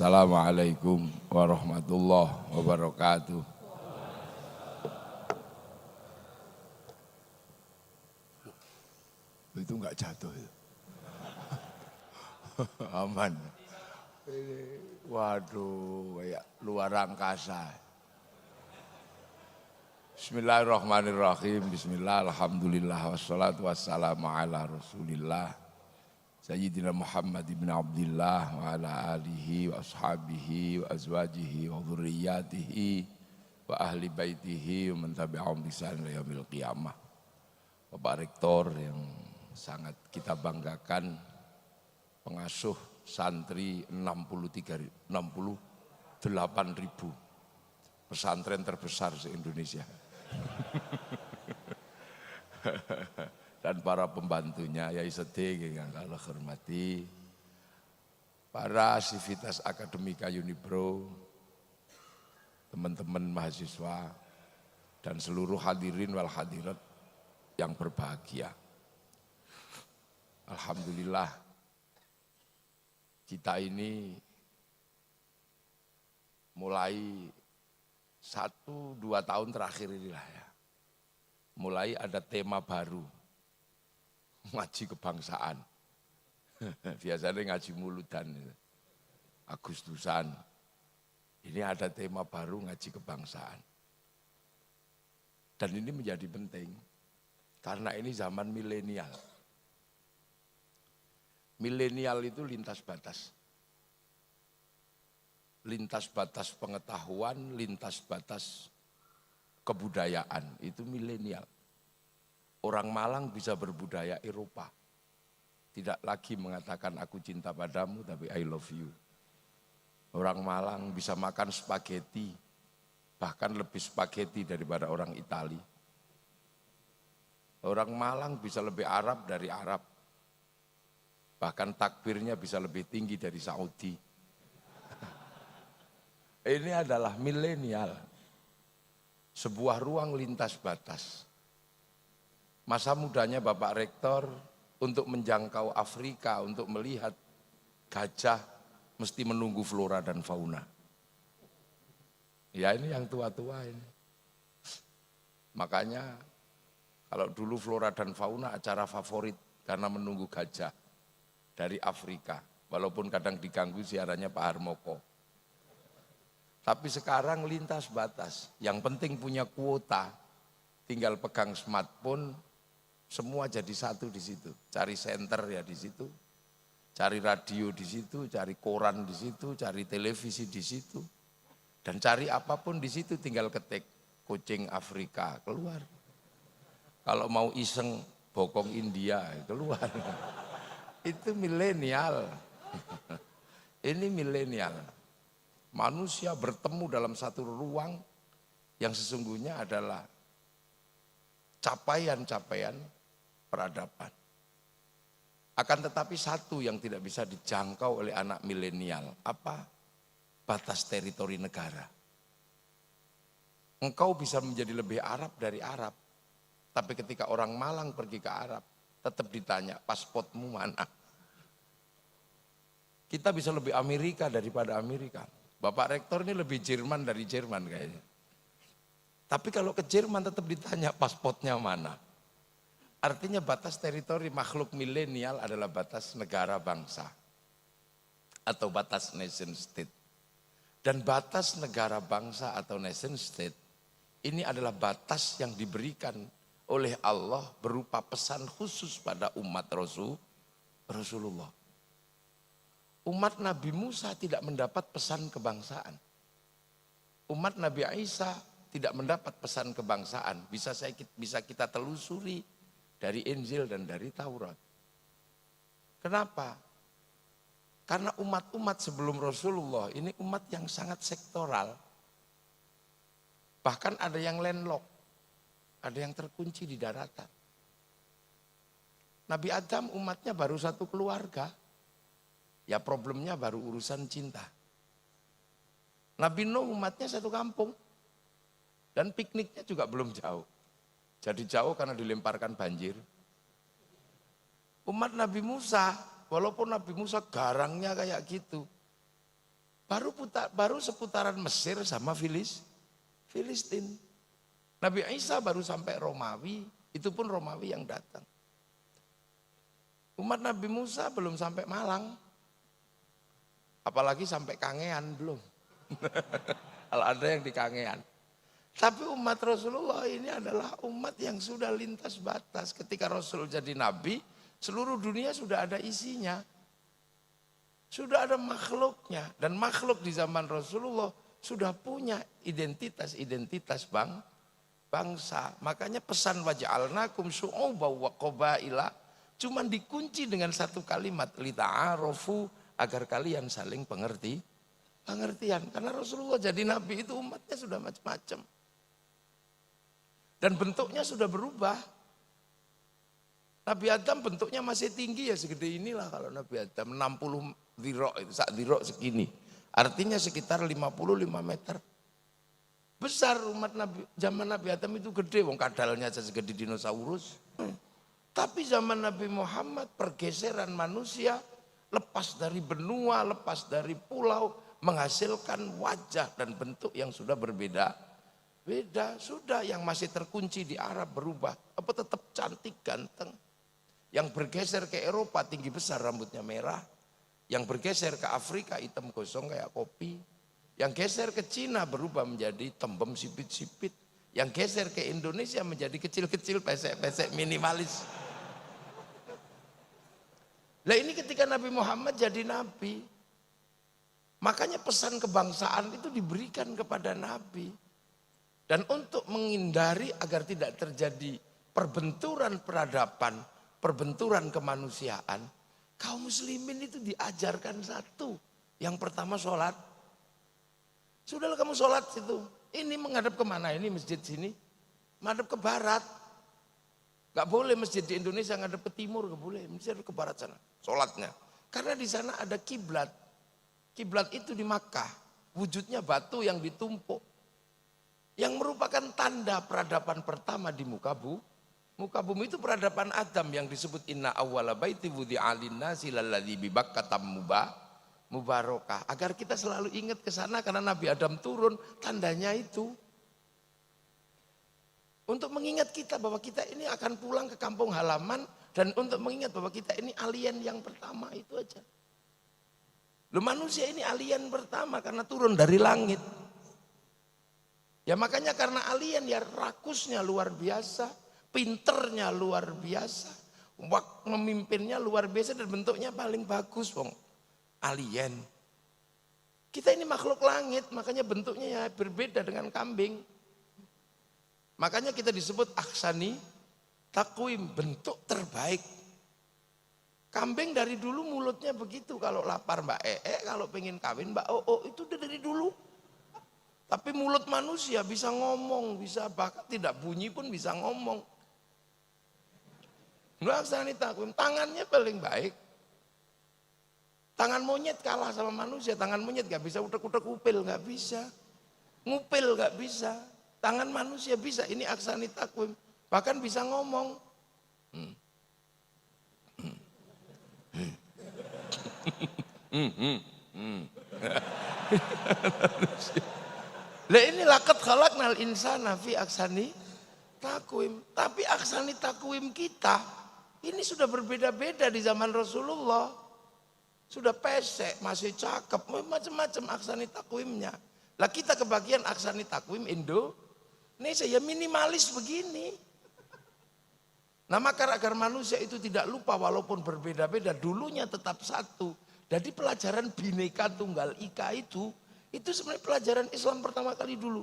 Assalamualaikum warahmatullahi wabarakatuh. Itu enggak jatuh itu. Aman. Waduh, kayak luar angkasa. Bismillahirrahmanirrahim. Bismillah, alhamdulillah, wassalatu wassalamu ala rasulillah Sayyidina Muhammad ibn Abdillah wa ala alihi wa ashabihi wa azwajihi wa dhurriyyatihi wa ahli baitihi wa man tabi'ahum bi ihsan ila yaumil qiyamah. Bapak Rektor yang sangat kita banggakan, pengasuh santri 68.000 pesantren terbesar se-Indonesia. Dan para pembantunya, Yai Sedih yang Allah hormati, para sivitas akademika Unibro, teman-teman mahasiswa, dan seluruh hadirin wal hadirat yang berbahagia. Alhamdulillah, kita ini mulai 1-2 tahun terakhir inilah ya, mulai ada tema baru, ngaji kebangsaan. Biasanya ngaji muludan, Agustusan. Ini ada tema baru ngaji kebangsaan. Dan ini menjadi penting, karena ini zaman milenial. Milenial itu lintas batas. Lintas batas pengetahuan, lintas batas kebudayaan, itu milenial. Orang Malang bisa berbudaya Eropa. Tidak lagi mengatakan aku cinta padamu, tapi I love you. Orang Malang bisa makan spaghetti, bahkan lebih spaghetti daripada orang Itali. Orang Malang bisa lebih Arab dari Arab. Bahkan takbirnya bisa lebih tinggi dari Saudi. Ini adalah milenial. Sebuah ruang lintas batas. Masa mudanya Bapak Rektor untuk menjangkau Afrika, untuk melihat gajah, mesti menunggu flora dan fauna. Ya ini yang tua-tua ini. Makanya kalau dulu flora dan fauna acara favorit karena menunggu gajah dari Afrika. Walaupun kadang diganggu siarannya Pak Harmoko. Tapi sekarang lintas batas. Yang penting punya kuota, tinggal pegang smartphone, semua jadi satu di situ. Cari center ya di situ, cari radio di situ, cari koran di situ, cari televisi di situ. Dan cari apapun di situ tinggal ketik kucing Afrika keluar. Kalau mau iseng bokong India keluar. Itu milenial. Ini milenial. Manusia bertemu dalam satu ruang yang sesungguhnya adalah capaian-capaian peradaban. Akan tetapi satu yang tidak bisa dijangkau oleh anak milenial, apa? Batas teritori negara. Engkau bisa menjadi lebih Arab dari Arab, tapi ketika orang Malang pergi ke Arab, tetap ditanya pasportmu mana. Kita bisa lebih Amerika daripada Amerika. Bapak Rektor ini lebih Jerman dari Jerman kayaknya. Tapi kalau ke Jerman tetap ditanya pasportnya mana. Artinya batas teritori makhluk milenial adalah batas negara bangsa. Atau batas nation state. Dan batas negara bangsa atau nation state ini adalah batas yang diberikan oleh Allah berupa pesan khusus pada umat Rasulullah. Umat Nabi Musa tidak mendapat pesan kebangsaan. Umat Nabi Isa tidak mendapat pesan kebangsaan. Bisa kita telusuri dari Injil dan dari Taurat. Kenapa? Karena umat-umat sebelum Rasulullah ini umat yang sangat sektoral. Bahkan ada yang landlocked, ada yang terkunci di daratan. Nabi Adam umatnya baru satu keluarga. Ya problemnya baru urusan cinta. Nabi Nuh umatnya satu kampung. Dan pikniknya juga belum jauh. Jadi jauh karena dilemparkan banjir. Umat Nabi Musa, walaupun Nabi Musa garangnya kayak gitu. Baru seputaran Mesir sama Filistin. Nabi Isa baru sampai Romawi, itu pun Romawi yang datang. Umat Nabi Musa belum sampai Malang. Apalagi sampai Kangean belum. Kalau ada yang di Kangean. Tapi umat Rasulullah ini adalah umat yang sudah lintas batas. Ketika Rasul jadi Nabi, seluruh dunia sudah ada isinya. Sudah ada makhluknya. Dan makhluk di zaman Rasulullah sudah punya identitas bangsa. Makanya pesan waja'alnakum syu'uban wa qabaila cuman dikunci dengan satu kalimat, lita'arofu, agar kalian saling pengertian. Karena Rasulullah jadi Nabi itu umatnya sudah macam-macam. Dan bentuknya sudah berubah. Nabi Adam bentuknya masih tinggi ya segede inilah kalau Nabi Adam. 60 dirok itu, sak dirok segini. Artinya sekitar 55 meter. Besar umat Nabi, zaman Nabi Adam itu gede, wong kadalnya aja segede dinosaurus. Tapi zaman Nabi Muhammad pergeseran manusia lepas dari benua, lepas dari pulau, menghasilkan wajah dan bentuk yang sudah berbeda. Sudah yang masih terkunci di Arab berubah, apa tetap cantik ganteng. Yang bergeser ke Eropa tinggi besar rambutnya merah. Yang bergeser ke Afrika hitam gosong kayak kopi. Yang geser ke Cina berubah menjadi tembem sipit-sipit. Yang geser ke Indonesia menjadi kecil-kecil, pesek-pesek, minimalis. Nah ini ketika Nabi Muhammad jadi Nabi. Makanya pesan kebangsaan itu diberikan kepada Nabi. Dan untuk menghindari agar tidak terjadi perbenturan peradaban, perbenturan kemanusiaan, kaum muslimin itu diajarkan satu. Yang pertama sholat. Sudahlah kamu sholat situ. Ini menghadap kemana? Ini masjid sini. Menghadap ke barat. Gak boleh masjid di Indonesia menghadap ke timur. Gak boleh. Masjid ke barat sana. Sholatnya. Karena di sana ada kiblat. Kiblat itu di Makkah. Wujudnya batu yang ditumpuk. Yang merupakan tanda peradaban pertama di muka bumi. Muka bumi itu peradaban Adam yang disebut inna awwala baiti wudi'a lin-nasi lalladzi bi Bakkah mubarakah. Agar kita selalu ingat ke sana karena Nabi Adam turun, tandanya itu. Untuk mengingat kita bahwa kita ini akan pulang ke kampung halaman dan untuk mengingat bahwa kita ini alien yang pertama, itu aja. Loh, manusia ini alien pertama karena turun dari langit. Ya makanya karena alien ya rakusnya luar biasa, pinternya luar biasa, memimpinnya luar biasa dan bentuknya paling bagus, wong alien. Kita ini makhluk langit, makanya bentuknya ya berbeda dengan kambing. Makanya kita disebut aksani takwim, bentuk terbaik. Kambing dari dulu mulutnya begitu, kalau lapar Mbak kalau pengen kawin Mbak itu udah dari dulu. Tapi mulut manusia bisa ngomong, bisa bahkan tidak bunyi pun bisa ngomong. Aksani takwim, tangannya paling baik. Tangan monyet kalah sama manusia, tangan monyet gak bisa utek-utek upil, gak bisa. Ngupil gak bisa. Tangan manusia bisa, ini aksani takwim. Bahkan bisa ngomong. Lah ini laqad khalaqnal insana fi aksani takwim. Tapi aksani takwim kita ini sudah berbeda-beda di zaman Rasulullah. Sudah pesek, masih cakep, macam-macam aksani takwimnya. Lah kita kebagian aksani takwim Indonesia ya minimalis begini. Nah maka agar manusia itu tidak lupa walaupun berbeda-beda, dulunya tetap satu. Jadi pelajaran Bhinneka Tunggal Ika itu sebenarnya pelajaran Islam pertama kali dulu.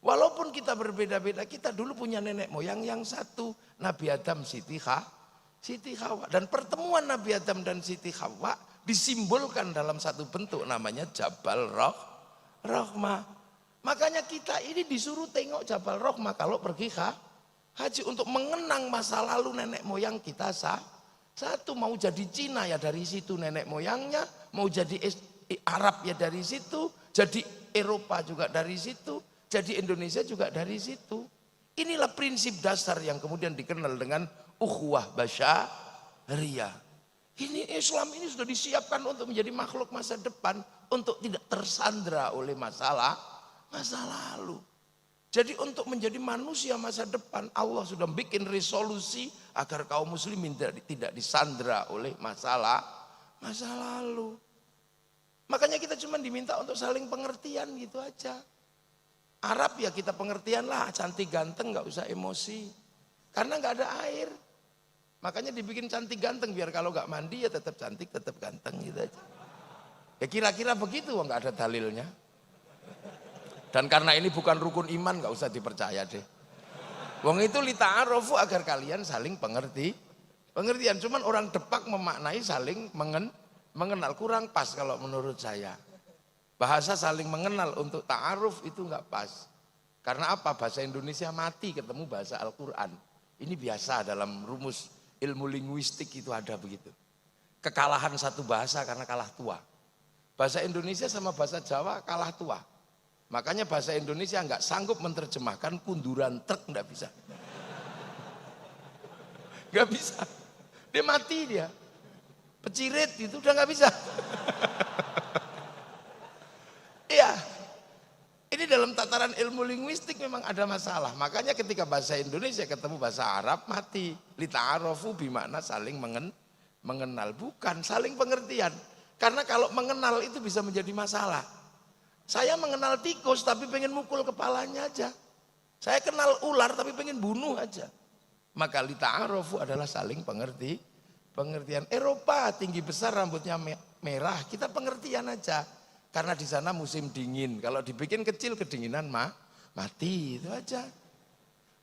Walaupun kita berbeda-beda, kita dulu punya nenek moyang yang satu. Nabi Adam, Siti Hawa. Dan pertemuan Nabi Adam dan Siti Hawa disimbolkan dalam satu bentuk namanya Jabal Rahmah. Makanya kita ini disuruh tengok Jabal Rahmah kalau pergi haji untuk mengenang masa lalu nenek moyang kita satu. Mau jadi Cina ya dari situ nenek moyangnya, mau jadi Arab ya dari situ, jadi Eropa juga dari situ, jadi Indonesia juga dari situ. Inilah prinsip dasar yang kemudian dikenal dengan ukhuwah basyariyah. Ini Islam ini sudah disiapkan untuk menjadi makhluk masa depan, untuk tidak tersandra oleh masa lalu. Jadi untuk menjadi manusia masa depan, Allah sudah bikin resolusi agar kaum muslimin tidak disandra oleh masa lalu. Makanya kita cuma diminta untuk saling pengertian gitu aja. Arab ya kita pengertian lah, cantik ganteng gak usah emosi. Karena gak ada air. Makanya dibikin cantik ganteng biar kalau gak mandi ya tetap cantik, tetap ganteng gitu aja. Ya kira-kira begitu, gak ada dalilnya. Dan karena ini bukan rukun iman gak usah dipercaya deh. Wong itu lita'arofu agar kalian saling pengertian. Cuman orang Depak memaknai saling mengenal, kurang pas kalau menurut saya. Bahasa saling mengenal untuk ta'aruf itu gak pas. Karena apa? Bahasa Indonesia mati ketemu bahasa Al-Quran. Ini biasa dalam rumus ilmu linguistik itu ada begitu. Kekalahan satu bahasa karena kalah tua. Bahasa Indonesia sama bahasa Jawa kalah tua. Makanya bahasa Indonesia nggak sanggup menerjemahkan kunduran truk, nggak bisa. Nggak bisa. Dia mati dia. Pecirit itu udah nggak bisa. Iya. Ini dalam tataran ilmu linguistik memang ada masalah. Makanya ketika bahasa Indonesia ketemu bahasa Arab mati. Lita'arofu bimakna saling mengenal. Bukan saling pengertian. Karena kalau mengenal itu bisa menjadi masalah. Saya mengenal tikus tapi pengen mukul kepalanya aja. Saya kenal ular tapi pengen bunuh aja. Maka lita'arofu adalah saling pengertian. Eropa tinggi besar rambutnya merah, kita pengertian aja. Karena di sana musim dingin. Kalau dibikin kecil kedinginan mati itu aja.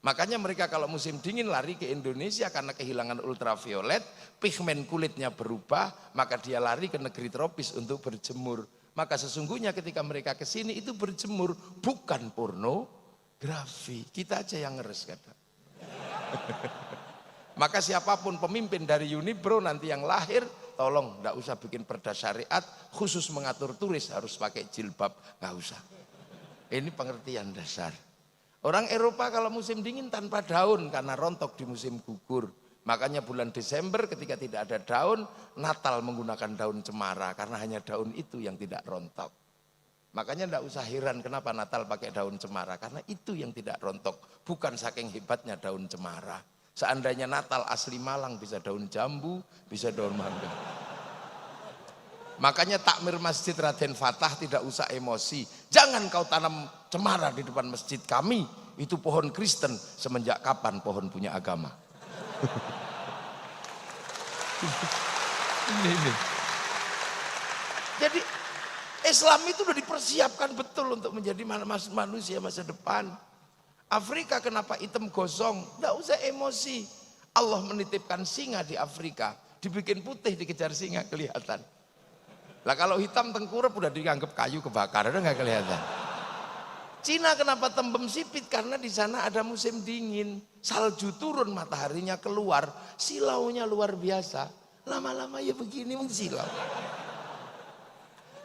Makanya mereka kalau musim dingin lari ke Indonesia karena kehilangan ultraviolet, pigmen kulitnya berubah, maka dia lari ke negeri tropis untuk berjemur. Maka sesungguhnya ketika mereka ke sini itu berjemur bukan pornografi. Kita aja yang ngeres kata. Maka siapapun pemimpin dari Unibro nanti yang lahir, tolong enggak usah bikin perda syariat khusus mengatur turis harus pakai jilbab, enggak usah. Ini pengertian dasar. Orang Eropa kalau musim dingin tanpa daun karena rontok di musim gugur. Makanya bulan Desember ketika tidak ada daun, Natal menggunakan daun cemara karena hanya daun itu yang tidak rontok. Makanya tidak usah heran kenapa Natal pakai daun cemara, karena itu yang tidak rontok, bukan saking hebatnya daun cemara. Seandainya Natal asli Malang bisa daun jambu, bisa daun mangga. Makanya takmir masjid Raden Fatah tidak usah emosi. Jangan kau tanam cemara di depan masjid kami, itu pohon Kristen, semenjak kapan pohon punya agama? Ini. Jadi Islam itu sudah dipersiapkan betul untuk menjadi manusia masa depan. Afrika kenapa hitam gosong? Tidak usah emosi. Allah menitipkan singa di Afrika, dibikin putih dikejar singa kelihatan. Lah kalau hitam tengkurap udah dianggap kayu kebakar, udah nggak kelihatan. Cina kenapa tembem sipit? Karena di sana ada musim dingin, salju turun, mataharinya keluar, silaunya luar biasa. Lama-lama ya begini silau.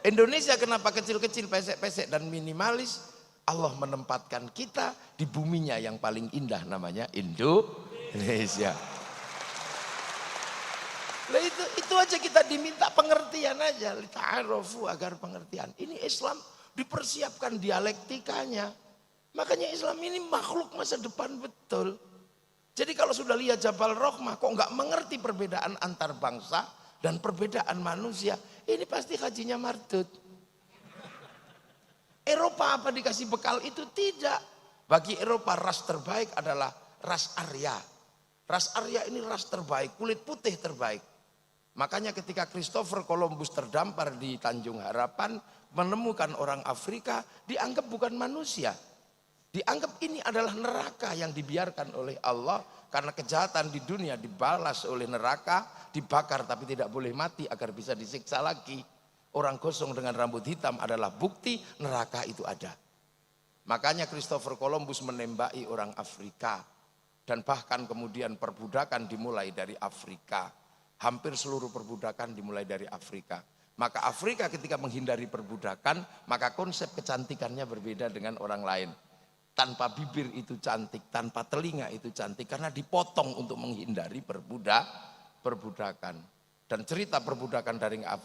Indonesia kenapa kecil-kecil, pesek-pesek dan minimalis? Allah menempatkan kita di buminya yang paling indah namanya Indonesia. Lah itu aja kita diminta pengertian aja, lita'arofu agar pengertian. Ini Islam dipersiapkan dialektikanya. Makanya Islam ini makhluk masa depan betul. Jadi kalau sudah lihat Jabal Rohmah kok nggak mengerti perbedaan antar bangsa dan perbedaan manusia, ini pasti hajinya mardut. Eropa apa dikasih bekal itu? Tidak. Bagi Eropa ras terbaik adalah ras Arya. Ras Arya ini ras terbaik, kulit putih terbaik. Makanya ketika Christopher Columbus terdampar di Tanjung Harapan, menemukan orang Afrika, dianggap bukan manusia. Dianggap ini adalah neraka yang dibiarkan oleh Allah, karena kejahatan di dunia dibalas oleh neraka, dibakar tapi tidak boleh mati agar bisa disiksa lagi. Orang gosong dengan rambut hitam adalah bukti neraka itu ada. Makanya Christopher Columbus menembaki orang Afrika. Dan bahkan kemudian perbudakan dimulai dari Afrika. Hampir seluruh perbudakan dimulai dari Afrika. Maka Afrika ketika menghindari perbudakan, maka konsep kecantikannya berbeda dengan orang lain. Tanpa bibir itu cantik, tanpa telinga itu cantik, karena dipotong untuk menghindari perbudakan. Dan cerita perbudakan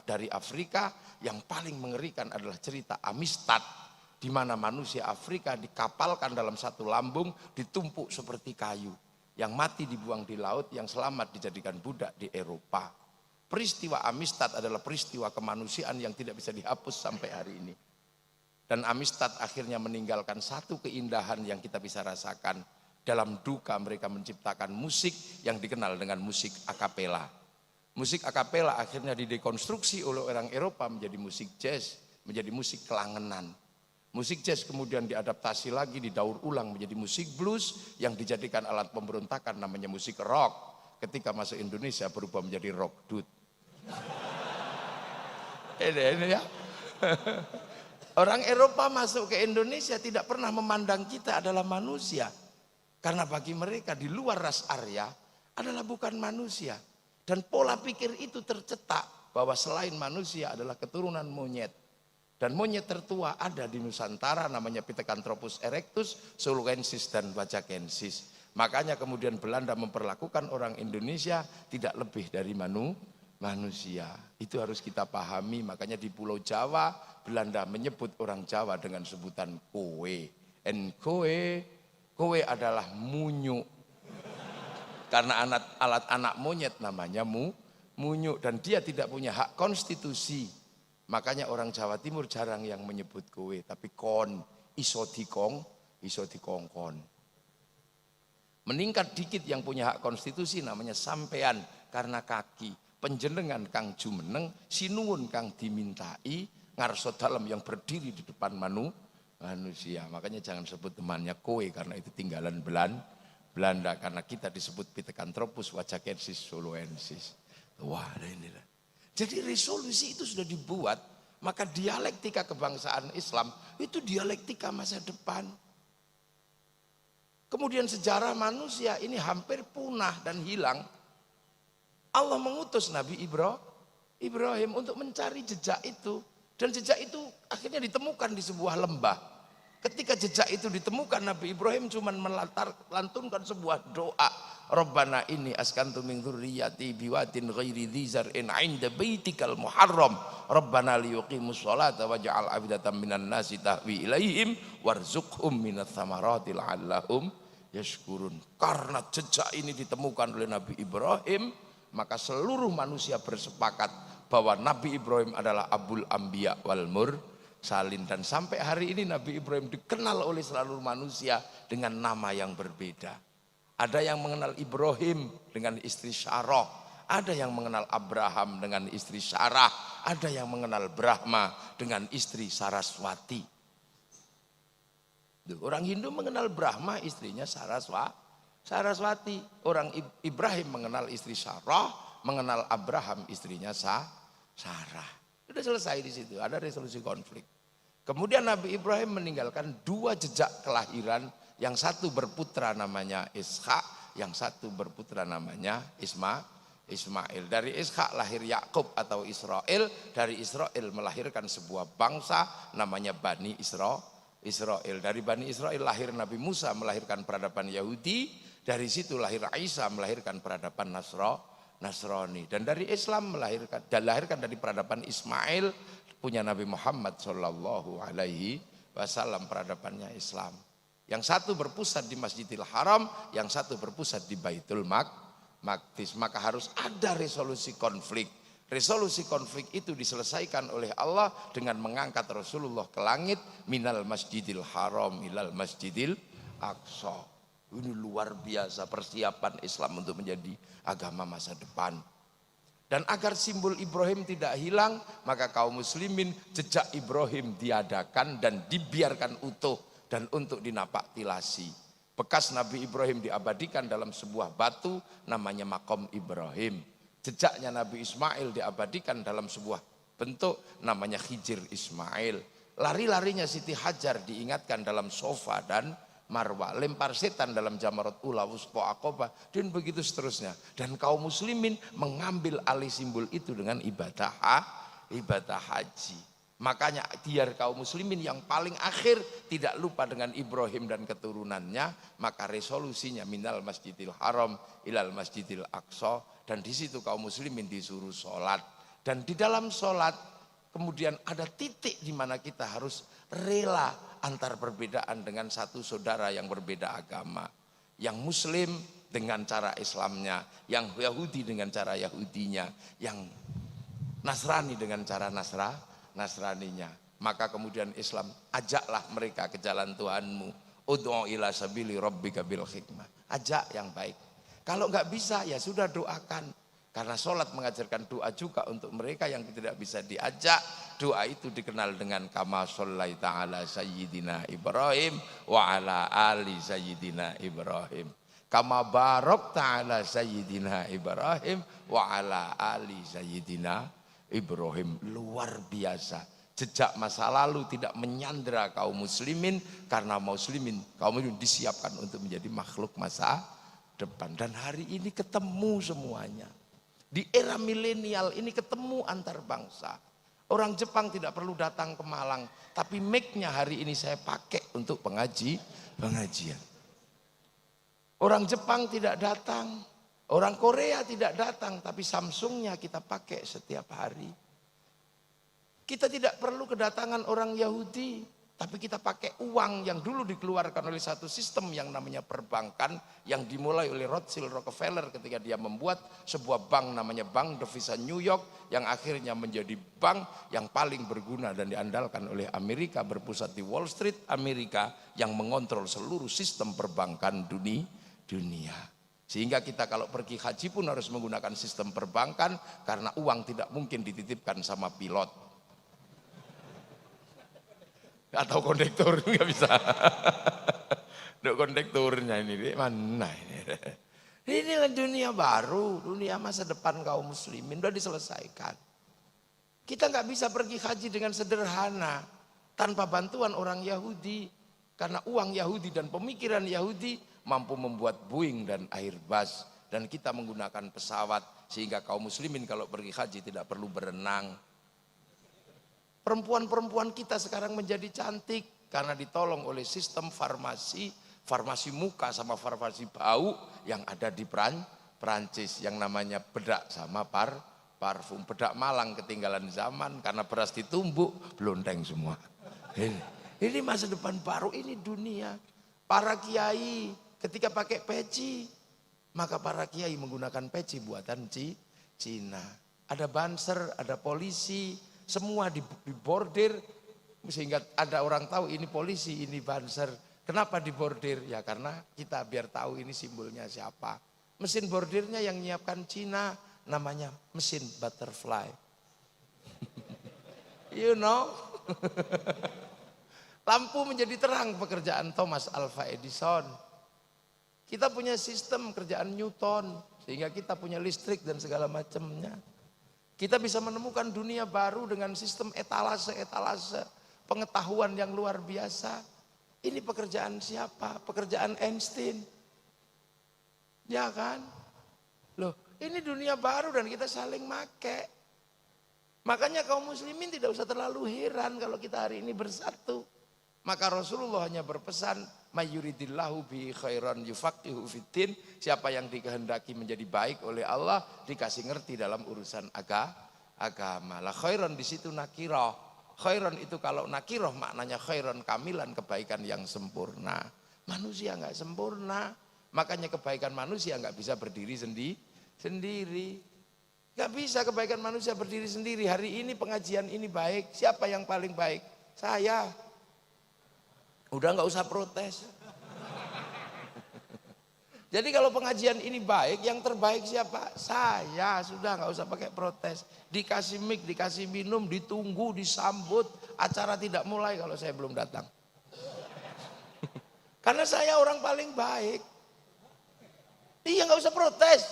dari Afrika yang paling mengerikan adalah cerita Amistad, di mana manusia Afrika dikapalkan dalam satu lambung, ditumpuk seperti kayu. Yang mati dibuang di laut, yang selamat dijadikan budak di Eropa. Peristiwa Amistad adalah peristiwa kemanusiaan yang tidak bisa dihapus sampai hari ini. Dan Amistad akhirnya meninggalkan satu keindahan yang kita bisa rasakan. Dalam duka mereka menciptakan musik yang dikenal dengan musik akapela. Musik akapela akhirnya didekonstruksi oleh orang Eropa menjadi musik jazz, menjadi musik kelangenan. Musik jazz kemudian diadaptasi lagi, didaur ulang menjadi musik blues yang dijadikan alat pemberontakan namanya musik rock. Ketika masuk Indonesia berubah menjadi rock dut. Ini ya. Orang Eropa masuk ke Indonesia tidak pernah memandang kita adalah manusia. Karena bagi mereka di luar ras Arya adalah bukan manusia. Dan pola pikir itu tercetak bahwa selain manusia adalah keturunan monyet. Dan monyet tertua ada di Nusantara namanya Pithecanthropus erectus, Zuluensis dan Wajakensis. Makanya kemudian Belanda memperlakukan orang Indonesia tidak lebih dari manusia. Itu harus kita pahami. Makanya di Pulau Jawa Belanda menyebut orang Jawa dengan sebutan kowe. En kowe adalah munyuk. Karena alat anak monyet namanya munyuk. Dan dia tidak punya hak konstitusi. Makanya orang Jawa Timur jarang yang menyebut kowe. Tapi kon, iso dikongkon. Meningkat dikit yang punya hak konstitusi namanya sampean karena kaki. Penjenengan kang jumeneng, sinuwun kang dimintai, ngarso dalem yang berdiri di depan manusia. Makanya jangan sebut temannya kowe karena itu tinggalan Belanda. Karena kita disebut Pithecanthropus Wajakensis Zuluensis. Wah, ini lah. Jadi resolusi itu sudah dibuat, maka dialektika kebangsaan Islam itu dialektika masa depan. Kemudian sejarah manusia ini hampir punah dan hilang. Allah mengutus Nabi Ibrahim untuk mencari jejak itu. Dan jejak itu akhirnya ditemukan di sebuah lembah. Ketika jejak itu ditemukan, Nabi Ibrahim cuma melantunkan sebuah doa. Rabbana inni askantu min dzurriyyati biwadin ghairi dzi zar'in 'inda baitikal muharram. Rabbana liyuqimus sholata waj'al afidatan minan nasi tahwi ilaihim warzuqhum minats tsamarati la'allahum yashkurun. Karena jejak ini ditemukan oleh Nabi Ibrahim, maka seluruh manusia bersepakat bahwa Nabi Ibrahim adalah Abul Anbiya wal Mursalin. Dan sampai hari ini Nabi Ibrahim dikenal oleh seluruh manusia dengan nama yang berbeda. Ada yang mengenal Ibrahim dengan istri Sarah, ada yang mengenal Abraham dengan istri Sarah, ada yang mengenal Brahma dengan istri Saraswati. Orang Hindu mengenal Brahma, istrinya Saraswati. Orang Ibrahim mengenal istri Sarah, mengenal Abraham istrinya Sarah. Sudah selesai di situ, ada resolusi konflik. Kemudian Nabi Ibrahim meninggalkan dua jejak kelahiran, yang satu berputra namanya Ishak, yang satu berputra namanya Ismail. Dari Ishak lahir Yakub atau Israel, dari Israel melahirkan sebuah bangsa namanya Bani Israel. Dari Bani Israel lahir Nabi Musa melahirkan peradaban Yahudi, dari situ lahir Isa melahirkan peradaban Nasrani. Dan dari Islam dilahirkan dari peradaban Ismail, punya Nabi Muhammad Shallallahu Alaihi Wasallam, peradabannya Islam. Yang satu berpusat di Masjidil Haram, yang satu berpusat di Baitul Maqdis. Maka harus ada resolusi konflik. Resolusi konflik itu diselesaikan oleh Allah dengan mengangkat Rasulullah ke langit, minal Masjidil Haram ilal Masjidil Aqsa. Ini luar biasa persiapan Islam untuk menjadi agama masa depan. Dan agar simbol Ibrahim tidak hilang, maka kaum muslimin jejak Ibrahim diadakan dan dibiarkan utuh dan untuk dinapaktilasi. Bekas Nabi Ibrahim diabadikan dalam sebuah batu namanya Maqam Ibrahim. Jejaknya Nabi Ismail diabadikan dalam sebuah bentuk namanya Hijir Ismail. Lari-larinya Siti Hajar diingatkan dalam Sofa dan Marwah. Lempar setan dalam Jamarat Ula, Wusqa Aqobah, dan begitu seterusnya. Dan kaum muslimin mengambil alih simbol itu dengan ibadah haji. Makanya biar kaum muslimin yang paling akhir tidak lupa dengan Ibrahim dan keturunannya, maka resolusinya minal masjidil haram ilal masjidil aqsa, dan di situ kaum muslimin disuruh sholat. Dan di dalam sholat kemudian ada titik di mana kita harus rela antar perbedaan dengan satu saudara yang berbeda agama. Yang muslim dengan cara Islamnya, yang Yahudi dengan cara Yahudinya, yang Nasrani dengan cara Nasraninya. Maka kemudian Islam, ajaklah mereka ke jalan Tuhanmu. Ud'u ila sabili rabbika bil hikmah. Ajak yang baik. Kalau enggak bisa ya sudah doakan. Karena sholat mengajarkan doa juga untuk mereka yang tidak bisa diajak. Doa itu dikenal dengan kama shollaita ala sayyidina Ibrahim wa ala ali sayyidina Ibrahim. Kama barokta ala sayyidina Ibrahim wa ala ali sayyidina Ibrahim. Luar biasa. Jejak masa lalu tidak menyandera kaum muslimin, karena kaum muslimin disiapkan untuk menjadi makhluk masa depan. Dan hari ini ketemu semuanya. Di era milenial ini ketemu antar bangsa. Orang Jepang tidak perlu datang ke Malang, tapi mic-nya hari ini saya pakai untuk pengajian. Orang Jepang tidak datang, orang Korea tidak datang, tapi Samsungnya kita pakai setiap hari. Kita tidak perlu kedatangan orang Yahudi, tapi kita pakai uang yang dulu dikeluarkan oleh satu sistem yang namanya perbankan, yang dimulai oleh Rothschild Rockefeller ketika dia membuat sebuah bank namanya Bank Devisa New York, yang akhirnya menjadi bank yang paling berguna dan diandalkan oleh Amerika, berpusat di Wall Street Amerika, yang mengontrol seluruh sistem perbankan dunia. Sehingga kita kalau pergi haji pun harus menggunakan sistem perbankan, karena uang tidak mungkin dititipkan sama pilot atau kondektur, nggak bisa. Dok kondekturnya ini mana ini? Inilah dunia baru, dunia masa depan kaum muslimin sudah diselesaikan. Kita nggak bisa pergi haji dengan sederhana tanpa bantuan orang Yahudi, karena uang Yahudi dan pemikiran Yahudi mampu membuat Boeing dan Airbus, dan kita menggunakan pesawat, sehingga kaum muslimin kalau pergi haji tidak perlu berenang. Perempuan-perempuan kita sekarang menjadi cantik karena ditolong oleh sistem farmasi muka sama farmasi bau yang ada di Prancis, yang namanya bedak sama parfum. Bedak Malang ketinggalan zaman karena beras ditumbuk, blonteng semua. Ini masa depan baru, ini dunia. Para kiai ketika pakai peci, maka para kiai menggunakan peci buatan Cina. Ada banser, ada polisi, semua dibordir, sehingga ada orang tahu ini polisi, ini banser. Kenapa dibordir? Ya karena kita biar tahu ini simbolnya siapa. Mesin bordirnya yang nyiapkan Cina, namanya mesin butterfly. You know? Lampu menjadi terang, pekerjaan Thomas Alva Edison. Kita punya sistem kerjaan Newton, sehingga kita punya listrik dan segala macamnya. Kita bisa menemukan dunia baru dengan sistem etalase pengetahuan yang luar biasa. Ini pekerjaan siapa? Pekerjaan Einstein. Ya kan? Loh, ini dunia baru dan kita saling make. Makanya kaum muslimin tidak usah terlalu heran kalau kita hari ini bersatu. Maka Rasulullah hanya berpesan, mayyuridillahu bi khairan yufaqihu fiddin. Siapa yang dikehendaki menjadi baik oleh Allah, dikasih ngerti dalam urusan agama. Lah khairan di situ nakirah. Khairan itu kalau nakirah maknanya khairan kamilan, kebaikan yang sempurna. Manusia enggak sempurna. Makanya kebaikan manusia enggak bisa berdiri sendiri. Enggak bisa kebaikan manusia berdiri sendiri. Hari ini pengajian ini baik. Siapa yang paling baik? Saya. Udah nggak usah protes. Jadi kalau pengajian ini baik, yang terbaik siapa? Saya. Sudah nggak usah pakai protes. Dikasih mic, dikasih minum, ditunggu, disambut. Acara tidak mulai kalau saya belum datang. Karena saya orang paling baik. Iya nggak usah protes.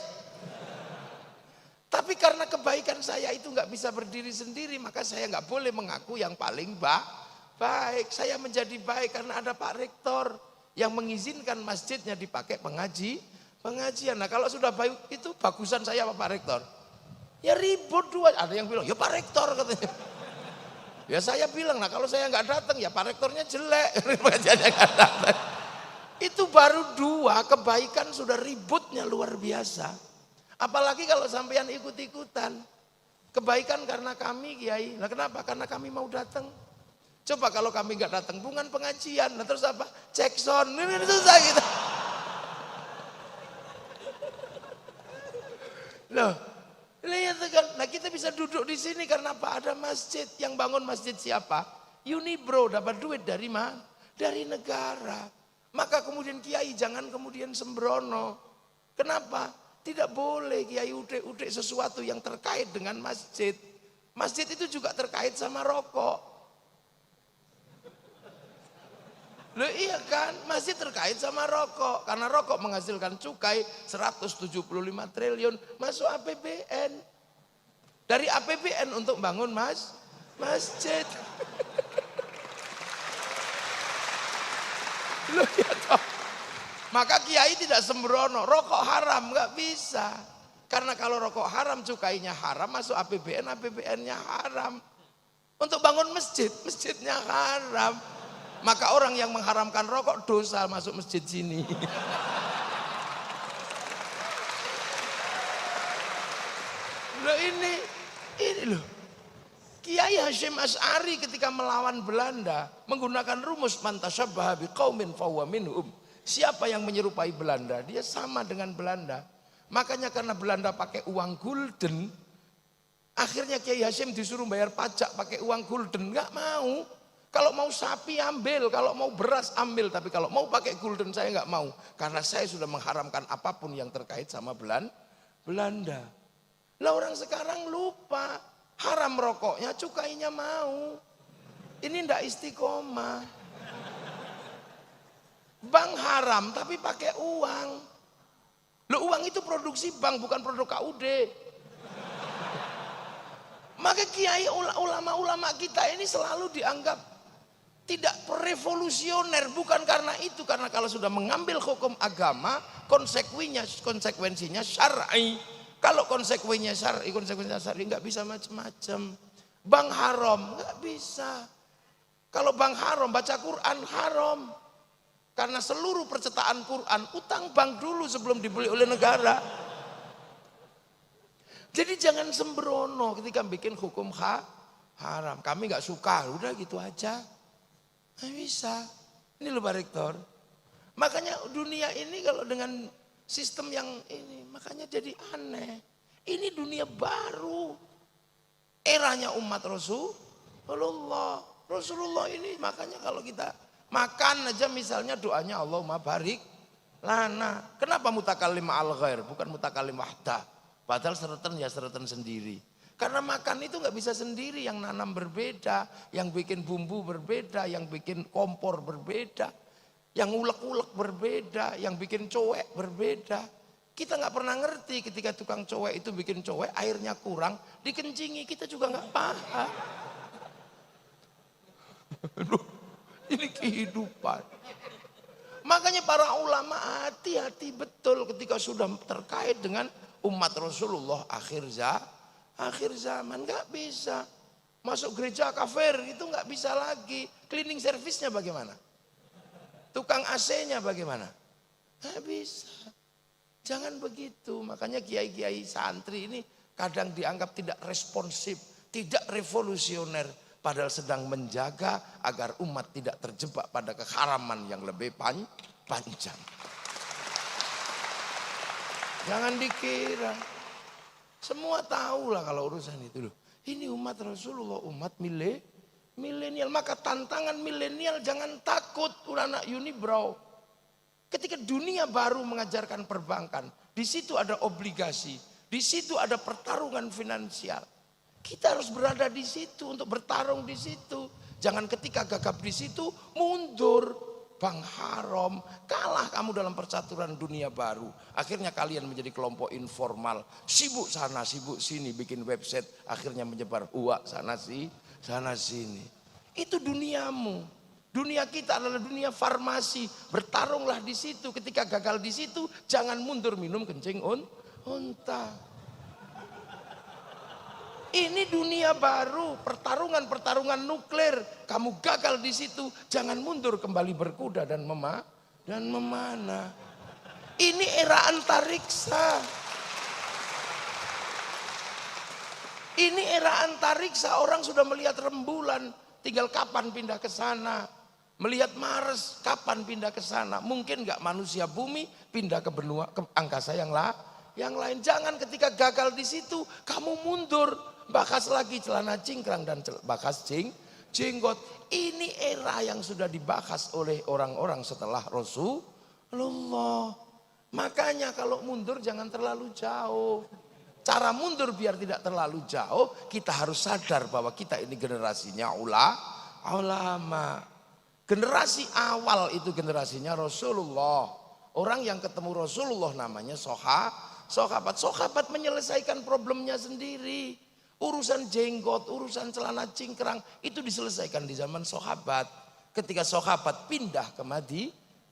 Tapi karena kebaikan saya itu nggak bisa berdiri sendiri, maka saya nggak boleh mengaku yang paling baik. Saya menjadi baik karena ada Pak Rektor yang mengizinkan masjidnya dipakai pengajian. Nah kalau sudah baik itu bagusan saya Pak Rektor. Ya ribut dua. Ada yang bilang ya Pak Rektor katanya. Ya saya bilang, nah kalau saya nggak datang ya Pak Rektornya jelek. Pengajiannya nggak datang. Itu baru 2, kebaikan sudah ributnya luar biasa. Apalagi kalau sampean ikut-ikutan. Kebaikan karena kami Kiai. Nah kenapa? Karena kami mau datang. Coba kalau kami nggak datang, bukan pengajian. Nah terus apa? Cek sound. Ini susah gitu. Loh, lihat kan. Nah kita bisa duduk di sini karena apa? Ada masjid. Yang bangun masjid siapa? Unibro dapat duit dari mana? Dari negara. Maka kemudian Kiai jangan kemudian sembrono. Kenapa? Tidak boleh Kiai udik-udik sesuatu yang terkait dengan masjid. Masjid itu juga terkait sama rokok. Loh iya kan, masjid terkait sama rokok. Karena rokok menghasilkan cukai 175 triliun masuk APBN. Dari APBN untuk bangun masjid. Loh ya toh. Maka Kiai tidak sembrono, rokok haram nggak bisa. Karena kalau rokok haram cukainya haram, masuk APBN, APBN-nya haram. Untuk bangun masjid, masjidnya haram. Maka orang yang mengharamkan rokok dosa masuk masjid sini. Loh ini loh. Kiai Hasyim Asy'ari ketika melawan Belanda menggunakan rumus man tasyabbaha biqaumin fahuwa minhum. Siapa yang menyerupai Belanda, dia sama dengan Belanda. Makanya karena Belanda pakai uang gulden, akhirnya Kiai Hasyim disuruh bayar pajak pakai uang gulden, nggak mau. Kalau mau sapi ambil, kalau mau beras ambil, tapi kalau mau pakai gulden saya nggak mau, karena saya sudah mengharamkan apapun yang terkait sama Belanda. Lah orang sekarang lupa, haram rokoknya, cukainya mau. Ini ndak istiqomah. Bank haram tapi pakai uang. Loh uang itu produksi bank bukan produk KUD. Maka kiai ulama-ulama kita ini selalu dianggap tidak revolusioner, bukan karena itu, karena kalau sudah mengambil hukum agama konsekuensinya syar'i. Kalau konsekuensinya syar'i nggak bisa macam-macam. Bank haram nggak bisa. Kalau bank haram baca Quran haram. Karena seluruh percetakan Quran utang bank dulu sebelum dibeli oleh negara. Jadi jangan sembrono ketika bikin hukum haram. Kami nggak suka, udah gitu aja. Nggak bisa. Ini loh Pak Rektor. Makanya dunia ini kalau dengan sistem yang ini, makanya jadi aneh. Ini dunia baru. Eranya umat Rasulullah. Rasulullah ini makanya kalau kita makan aja misalnya doanya Allahumma barik lana. Kenapa mutakallim al ghair bukan mutakallim wahdah? Padahal seretan ya seretan sendiri. Karena makan itu nggak bisa sendiri, yang nanam berbeda, yang bikin bumbu berbeda, yang bikin kompor berbeda, yang ulek-ulek berbeda, yang bikin cowek berbeda. Kita nggak pernah ngerti ketika tukang cowek itu bikin cowek airnya kurang, dikencingi, kita juga nggak paham. Ini kehidupan. Makanya para ulama hati-hati betul ketika sudah terkait dengan umat Rasulullah akhir zaman. Nggak bisa masuk gereja kafir, itu nggak bisa lagi. Cleaning service-nya bagaimana? Tukang AC-nya bagaimana? Nggak bisa. Jangan begitu. Makanya kiai-kiai santri ini kadang dianggap tidak responsif, tidak revolusioner. Padahal sedang menjaga agar umat tidak terjebak pada keharaman yang lebih panjang. Jangan dikira. Semua tahu lah kalau urusan itu. Ini umat Rasulullah, umat milenial. Maka tantangan milenial jangan takut, anak Unibrow. Ketika dunia baru mengajarkan perbankan, di situ ada obligasi, di situ ada pertarungan finansial. Kita harus berada di situ untuk bertarung di situ. Jangan ketika gagap di situ mundur. Bank haram, kalah kamu dalam percaturan dunia baru. Akhirnya kalian menjadi kelompok informal. Sibuk sana, sibuk sini, bikin website. Akhirnya menyebar uak sana sini. Itu duniamu. Dunia kita adalah dunia farmasi. Bertarunglah di situ. Ketika gagal di situ, jangan mundur minum kencing unta. Ini dunia baru, pertarungan nuklir. Kamu gagal di situ, jangan mundur, kembali berkuda dan memanah. Ini era antariksa. Ini era antariksa, orang sudah melihat rembulan, tinggal kapan pindah ke sana. Melihat Mars, kapan pindah ke sana. Mungkin nggak manusia bumi pindah ke benua, ke angkasa yang lain. Jangan ketika gagal di situ, kamu mundur. Bakas lagi celana cingkrang dan bakas jenggot. Ini era yang sudah dibahas oleh orang-orang setelah Rasulullah. Makanya kalau mundur jangan terlalu jauh. Cara mundur biar tidak terlalu jauh, kita harus sadar bahwa kita ini generasinya ulama. Generasi awal itu generasinya Rasulullah. Orang yang ketemu Rasulullah namanya sahabat. Sahabat menyelesaikan problemnya sendiri. Urusan jenggot, urusan celana cingkrang itu diselesaikan di zaman sahabat. Ketika sahabat pindah ke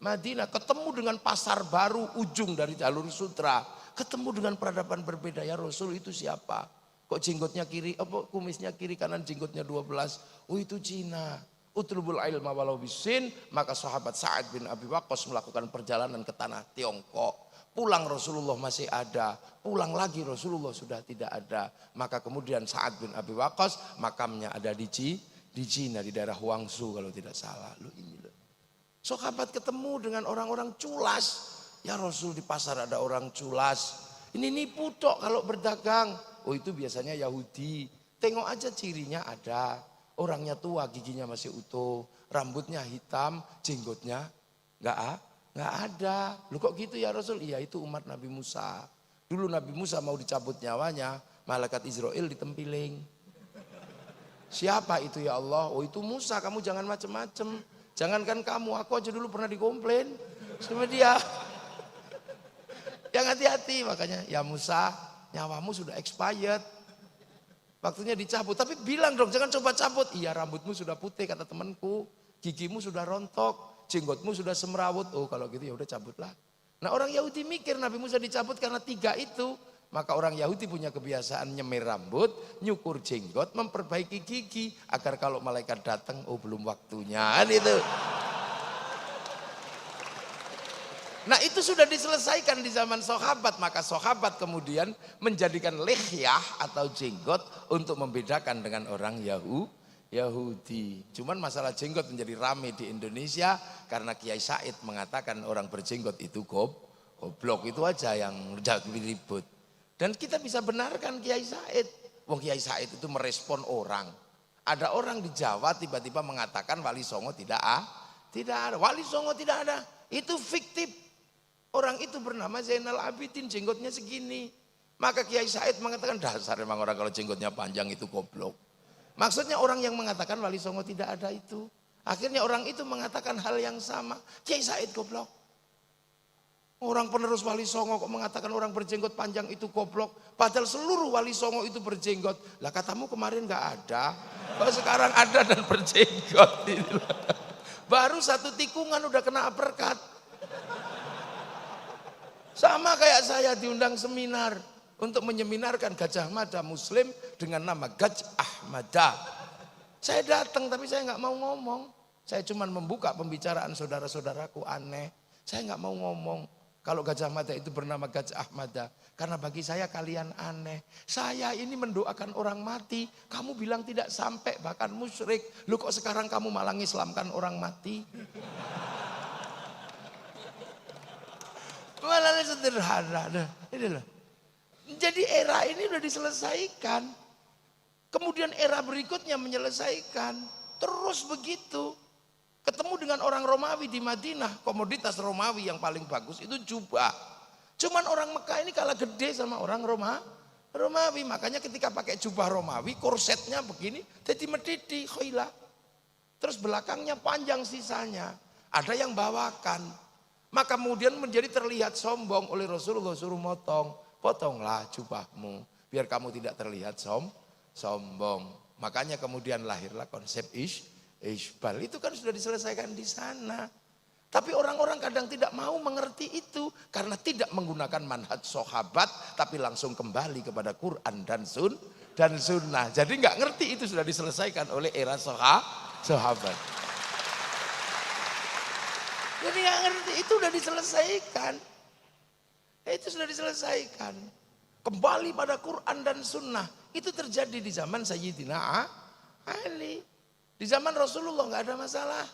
Madinah, ketemu dengan pasar baru ujung dari jalur sutra. Ketemu dengan peradaban berbeda. Ya Rasul, itu siapa? Kok jenggotnya kiri, kumisnya kiri kanan jenggotnya 12. Oh itu Cina. Utlubul ilma walau bisin. Maka sahabat Sa'ad bin Abi Waqqas melakukan perjalanan ke tanah Tiongkok. Pulang Rasulullah masih ada, pulang lagi Rasulullah sudah tidak ada. Maka kemudian Sa'ad bin Abi Waqqas makamnya ada di Cina, di daerah Huangsu kalau tidak salah. Sahabat ketemu dengan orang-orang culas. Ya Rasul, di pasar ada orang culas. Ini nipu tok kalau berdagang. Oh itu biasanya Yahudi. Tengok aja cirinya ada. Orangnya tua, giginya masih utuh, rambutnya hitam, jenggotnya nggak ada. Lu kok gitu ya Rasul? Iya itu umat Nabi Musa. Dulu Nabi Musa mau dicabut nyawanya, malaikat Israel ditempiling. Siapa itu ya Allah? Oh itu Musa, kamu jangan macem-macem. Jangankan kamu, aku aja dulu pernah dikomplain sama dia. Yang hati-hati, makanya ya Musa, nyawamu sudah expired. Waktunya dicabut, tapi bilang dong jangan coba cabut. Iya rambutmu sudah putih kata temanku, gigimu sudah rontok, jenggotmu sudah semrawut. Oh kalau gitu ya udah cabutlah. Nah orang Yahudi mikir Nabi Musa dicabut karena 3 itu. Maka orang Yahudi punya kebiasaan nyemir rambut, nyukur jenggot, memperbaiki gigi. Agar kalau malaikat datang, oh belum waktunya. Itu. Nah itu sudah diselesaikan di zaman sahabat. Maka sahabat kemudian menjadikan lihyah atau jenggot untuk membedakan dengan orang Yahudi. Cuman masalah jenggot menjadi rame di Indonesia karena Kiai Said mengatakan orang berjenggot itu goblok. Itu aja yang jadi ribut. Dan kita bisa benarkan Kiai Said. Wong Kiai Said itu merespon orang. Ada orang di Jawa tiba-tiba mengatakan Wali Songo tidak ada. Wali Songo tidak ada. Itu fiktif. Orang itu bernama Zainal Abidin, jenggotnya segini. Maka Kiai Said mengatakan dasar memang orang kalau jenggotnya panjang itu goblok. Maksudnya orang yang mengatakan Wali Songo tidak ada itu. Akhirnya orang itu mengatakan hal yang sama. Kiai Said goblok. Orang penerus Wali Songo kok mengatakan orang berjenggot panjang itu goblok. Padahal seluruh Wali Songo itu berjenggot. Lah katamu kemarin gak ada. Kok sekarang ada dan berjenggot. Baru 1 tikungan udah kena uppercut. Sama kayak saya diundang seminar. Untuk menyeminarkan Gajah Mada Muslim dengan nama Gajah Mada. Saya datang tapi saya gak mau ngomong. Saya cuma membuka pembicaraan saudara-saudaraku aneh. Saya gak mau ngomong. Kalau Gajah Mada itu bernama Gajah Mada. Karena bagi saya kalian aneh. Saya ini mendoakan orang mati. Kamu bilang tidak sampai bahkan musyrik. Lu kok sekarang kamu malah ngislamkan orang mati? Malah sederhana. Ini loh. Jadi era ini udah diselesaikan. Kemudian era berikutnya menyelesaikan. Terus begitu. Ketemu dengan orang Romawi di Madinah, komoditas Romawi yang paling bagus itu jubah. Cuman orang Mekah ini kalah gede sama orang Romawi. Makanya ketika pakai jubah Romawi, korsetnya begini, jadi medidi, khailah. Terus belakangnya panjang sisanya. Ada yang bawakan. Maka kemudian menjadi terlihat sombong oleh Rasulullah suruh motong. Potonglah jubahmu, biar kamu tidak terlihat sombong. Makanya kemudian lahirlah konsep Isbal itu kan sudah diselesaikan di sana. Tapi orang-orang kadang tidak mau mengerti itu karena tidak menggunakan manhaj sahabat tapi langsung kembali kepada Quran dan dan sunnah. Jadi nggak ngerti itu sudah diselesaikan oleh era sahabat. Jadi nggak ngerti itu sudah diselesaikan. Itu sudah diselesaikan. Kembali pada Quran dan sunnah. Itu terjadi di zaman Sayyidina Ali. Di zaman Rasulullah nggak ada masalah.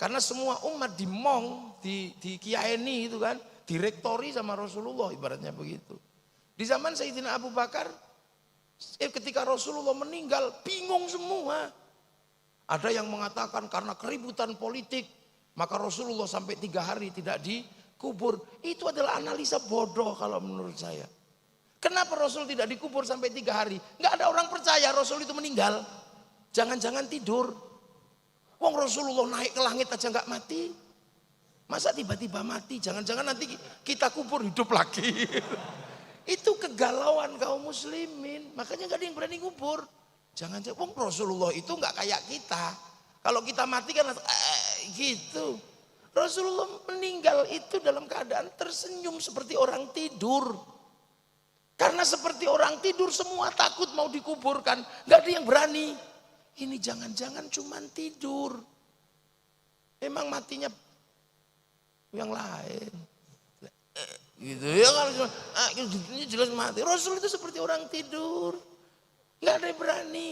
Karena semua umat dimong, di kiaeni itu kan, direktori sama Rasulullah ibaratnya begitu. Di zaman Sayyidina Abu Bakar, ketika Rasulullah meninggal, bingung semua. Ada yang mengatakan karena keributan politik, maka Rasulullah sampai 3 hari tidak dikubur. Itu adalah analisa bodoh kalau menurut saya. Kenapa Rasul tidak dikubur sampai 3 hari? Nggak ada orang percaya Rasul itu meninggal. Jangan-jangan tidur. Wong Rasulullah naik ke langit aja nggak mati. Masa tiba-tiba mati? Jangan-jangan nanti kita kubur hidup lagi. Itu kegalauan kaum muslimin. Makanya nggak ada yang berani kubur. Jangan-jangan Wong Rasulullah itu nggak kayak kita. Kalau kita mati kan gitu. Rasulullah meninggal itu dalam keadaan tersenyum seperti orang tidur. Karena seperti orang tidur semua takut mau dikuburkan. Nggak ada yang berani. Ini jangan-jangan cuman tidur. Emang matinya yang lain. Gitu ya kalau ini jelas mati. Rasul itu seperti orang tidur. Nggak ada yang berani.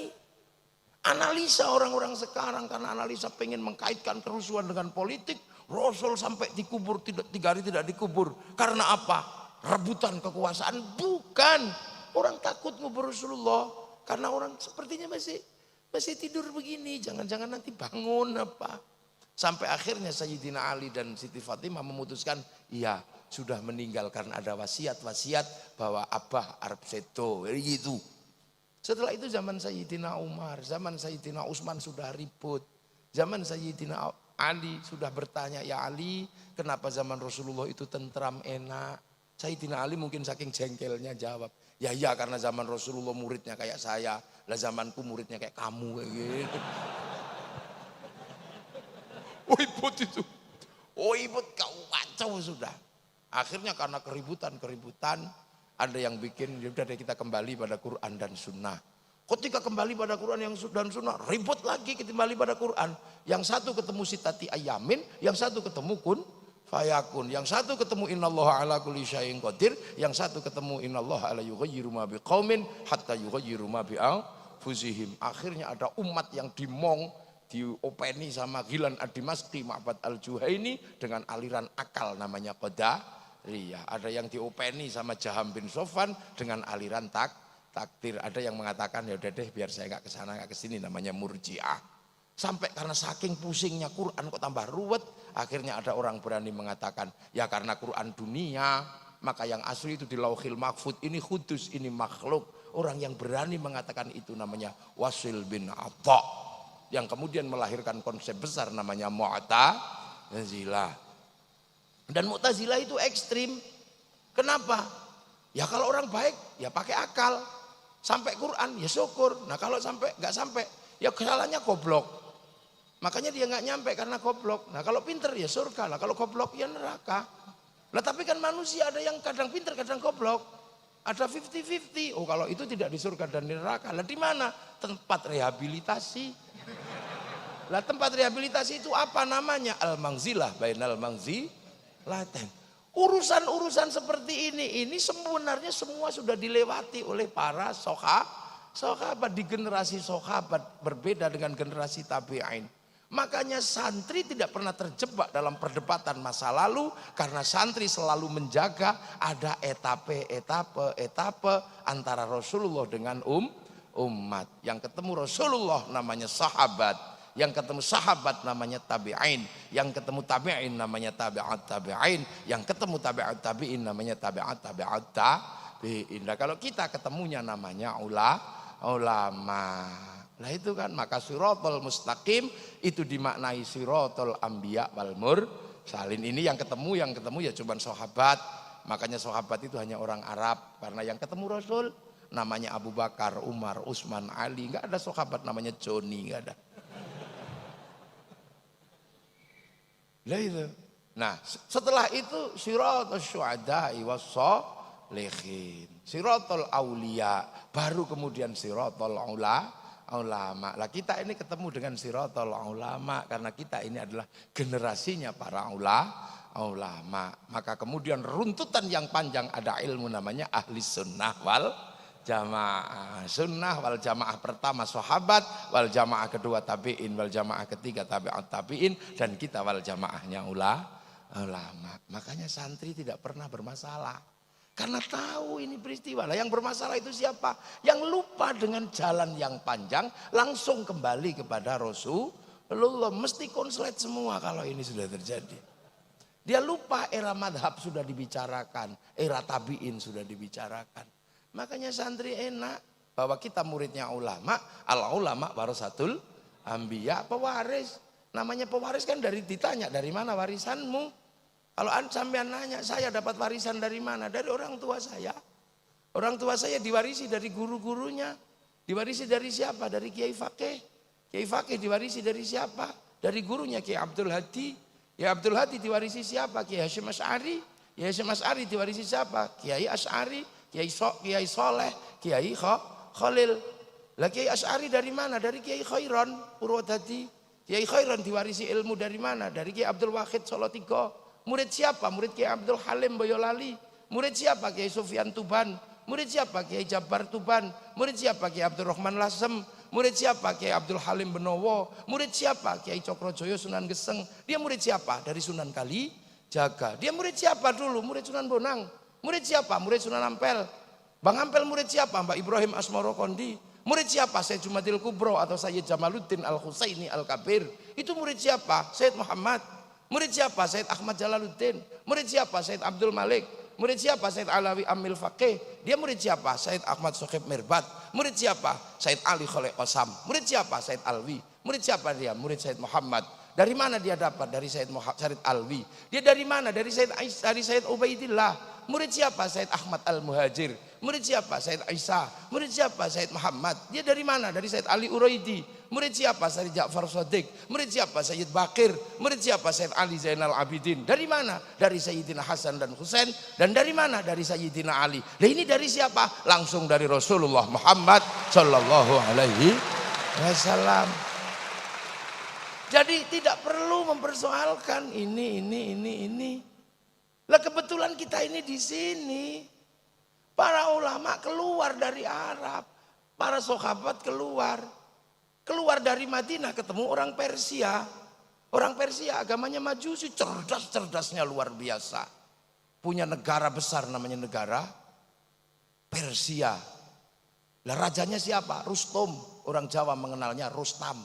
Analisa orang-orang sekarang karena analisa pengen mengkaitkan kerusuhan dengan politik. Rasul sampai dikubur 3 hari tidak dikubur. Karena apa? Rebutan kekuasaan. Bukan. Orang takut ngubur Rasulullah. Karena orang sepertinya masih tidur begini, jangan-jangan nanti bangun apa. Sampai akhirnya Sayyidina Ali dan Siti Fatimah memutuskan, iya sudah meninggal karena ada wasiat-wasiat bahwa Abah arep sedo, gitu. Setelah itu zaman Sayyidina Umar, zaman Sayyidina Utsman sudah ribut. Zaman Sayyidina Ali sudah bertanya, ya Ali kenapa zaman Rasulullah itu tentram enak. Sayyidina Ali mungkin saking jengkelnya jawab, ya karena zaman Rasulullah muridnya kayak saya, lah zamanku muridnya kayak kamu kayak gitu. Oh ibut itu, oh ibut kau kacau sudah. Akhirnya karena keributan, ada yang bikin, ya udah deh kita kembali pada Quran dan Sunnah. Ketika kembali pada Quran dan Sunnah, ribut lagi kembali pada Quran. Yang satu ketemu sitati ayamin, yang satu ketemu kun fayakun, yang satu ketemu innallaha ala kulli syai'in qadir, yang satu ketemu innallaha la yughayyiru ma biqaumin hatta yughayyiru ma bi anfusihim. Akhirnya ada umat yang dimong, diopeni sama Ghilan ad-Dimashqi, Ma'bad al-Juhaini dengan aliran akal namanya Qadariyah. Ada yang diopeni sama Jaham bin Sofwan dengan aliran takdir. Ada yang mengatakan ya udah deh biar saya enggak kesana enggak kesini, namanya Murji'ah. Sampai karena saking pusingnya Quran kok tambah ruwet, akhirnya ada orang berani mengatakan, ya karena Quran dunia, maka yang asli itu di Lauhil Mahfud, ini kudus, ini makhluk. Orang yang berani mengatakan itu namanya Wasil bin Atha, yang kemudian melahirkan konsep besar namanya Mu'tazilah. Dan Mu'tazilah itu ekstrim. Kenapa? Ya kalau orang baik ya pakai akal. Sampai Quran ya syukur. Nah kalau sampai nggak sampai ya kesalahannya goblok. Makanya dia nggak nyampe karena goblok. Nah kalau pinter ya surga lah, kalau goblok ya neraka. Lah tapi kan manusia ada yang kadang pinter kadang goblok. Ada 50-50. Oh kalau itu tidak di surga dan di neraka. Lah di mana? Tempat rehabilitasi. Lah tempat rehabilitasi itu apa namanya? Al-Mangzilah bainal mangzilatain. Urusan-urusan seperti ini sebenarnya semua sudah dilewati oleh para sahabat di generasi sahabat, berbeda dengan generasi tabi'in. Makanya santri tidak pernah terjebak dalam perdebatan masa lalu, karena santri selalu menjaga ada etape antara Rasulullah dengan umat. Yang ketemu Rasulullah namanya sahabat, yang ketemu sahabat namanya tabi'in, yang ketemu tabi'in namanya tabi'at tabi'in, yang ketemu tabi'at tabi'in namanya tabi'at tabi'in. Nah kalau kita ketemunya namanya ulama. Nah itu kan, maka siratal mustaqim itu dimaknai siratal anbiya wal mursalin. Ini yang ketemu ya cuman sahabat. Makanya sahabat itu hanya orang Arab, karena yang ketemu Rasul namanya Abu Bakar, Umar, Utsman, Ali. Enggak ada sahabat namanya Joni, enggak ada. Nah itu. Nah, setelah itu siratal syuhada'i was salihin. Siratal aulia, baru kemudian siratal ulama. Lah kita ini ketemu dengan siratal ulama karena kita ini adalah generasinya para ulama. Maka kemudian runtutan yang panjang ada ilmu namanya ahli sunnah wal jamaah. Sunnah wal jamaah pertama sahabat, wal jamaah kedua tabi'in, wal jamaah ketiga tabi'at tabi'in, dan kita wal jamaahnya ulama. Makanya santri tidak pernah bermasalah. Karena tahu ini peristiwa. Lah yang bermasalah itu siapa? Yang lupa dengan jalan yang panjang langsung kembali kepada Rasulullah. Mesti konslet semua kalau ini sudah terjadi. Dia lupa era madhab sudah dibicarakan, era tabi'in sudah dibicarakan. Makanya santri enak bahwa kita muridnya ulama, al ulama warasatul anbiya, pewaris. Namanya pewaris kan ditanya dari mana warisanmu? Kalau sampean nanya, saya dapat warisan dari mana? Dari orang tua saya. Orang tua saya diwarisi dari guru-gurunya. Diwarisi dari siapa? Dari Kiai Fakih. Kiai Fakih diwarisi dari siapa? Dari gurunya Kiai Abdul Hadi. Kiai Abdul Hadi diwarisi siapa? Kiai Hasyim Asy'ari. Kiai Hasyim Asy'ari diwarisi siapa? Kiai Asy'ari. Kiai Soleh, Kiai Khalil. Lah Kiai Asy'ari dari mana? Dari Kiai Khairon Purwodadi. Kiai Khairon diwarisi ilmu dari mana? Dari Kiai Abdul Wahid Solotigo. Murid siapa? Murid Kiai Abdul Halim Boyolali. Murid siapa? Kiai Sufyan Tuban. Murid siapa? Kiai Jabar Tuban. Murid siapa? Kiai Abdul Rahman Lasem. Murid siapa? Kiai Abdul Halim Benowo. Murid siapa? Kiai Cokrojoyo Sunan Geseng. Dia murid siapa? Dari Sunan Kalijaga. Dia murid siapa dulu? Murid Sunan Bonang. Murid siapa? Murid Sunan Ampel. Bang Ampel murid siapa? Mbak Ibrahim Asmoro Kondi. Murid siapa? Sayyid Jumadil Kubro atau Sayyid Jamaluddin Al-Husaini Al-Kabir. Itu murid siapa? Sayyid Muhammad. Murid siapa? Sayyid Ahmad Jalaluddin. Murid siapa? Sayyid Abdul Malik. Murid siapa? Sayyid Alawi Amil Faqih. Dia murid siapa? Sayyid Ahmad Sokhib Mirbat. Murid siapa? Sayyid Ali Khalid Qasam. Murid siapa? Sayyid Alwi. Murid siapa dia? Murid Sayyid Muhammad. Dari mana dia dapat? Dari Sayyid Alwi. Dia dari mana? Dari Sayyid Ubaidillah. Murid siapa? Sayyid Ahmad Al-Muhajir. Murid siapa? Sayyid Isa. Murid siapa? Sayyid Muhammad. Dia dari mana? Dari Sayyid Ali Uraidi. Murid siapa? Sayyid Ja'far Shadiq. Murid siapa? Sayyid Bakir. Murid siapa? Sayyid Ali Zainal Abidin. Dari mana? Dari Sayyidina Hasan dan Husain. Dan dari mana? Dari Sayyidina Ali. Nah ini dari siapa? Langsung dari Rasulullah Muhammad Sallallahu Alaihi Wasallam. Jadi tidak perlu mempersoalkan ini. Lah kebetulan kita ini di sini. Para ulama keluar dari Arab. Para sahabat keluar. Keluar dari Madinah ketemu orang Persia. Orang Persia agamanya Majusi, cerdas-cerdasnya luar biasa. Punya negara besar namanya negara Persia. Lah rajanya siapa? Rustum. Orang Jawa mengenalnya Rustam.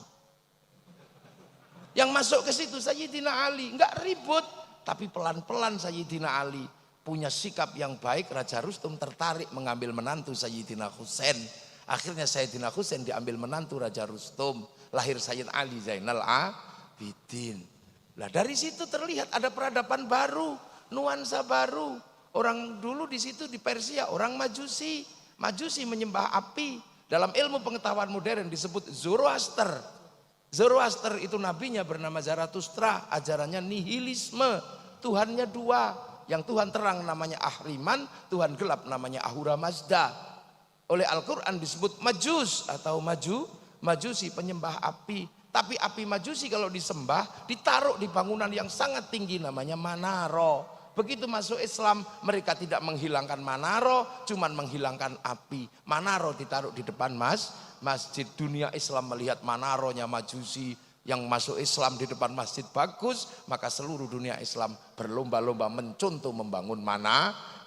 Yang masuk ke situ Sayyidina Ali, enggak ribut. Tapi pelan-pelan Sayyidina Ali punya sikap yang baik. Raja Rustum tertarik mengambil menantu Sayyidina Husain. Akhirnya Sayyidina Husain diambil menantu Raja Rustum. Lahir Sayyid Ali Zainal Abidin. Nah dari situ terlihat ada peradaban baru, nuansa baru. Orang dulu di situ di Persia orang Majusi. Majusi menyembah api. Dalam ilmu pengetahuan modern disebut Zoroaster. Zoroaster itu nabinya bernama Zarathustra, ajarannya nihilisme, Tuhannya dua, yang Tuhan terang namanya Ahriman, Tuhan gelap namanya Ahura Mazda. Oleh Al-Quran disebut Majus atau Majusi penyembah api. Tapi api Majusi kalau disembah ditaruh di bangunan yang sangat tinggi namanya Manaro. Begitu masuk Islam mereka tidak menghilangkan Manaro, cuman menghilangkan api. Manaro ditaruh di depan masjid. Dunia Islam melihat Manaronya Majusi yang masuk Islam di depan masjid bagus, maka seluruh dunia Islam berlomba-lomba mencontoh membangun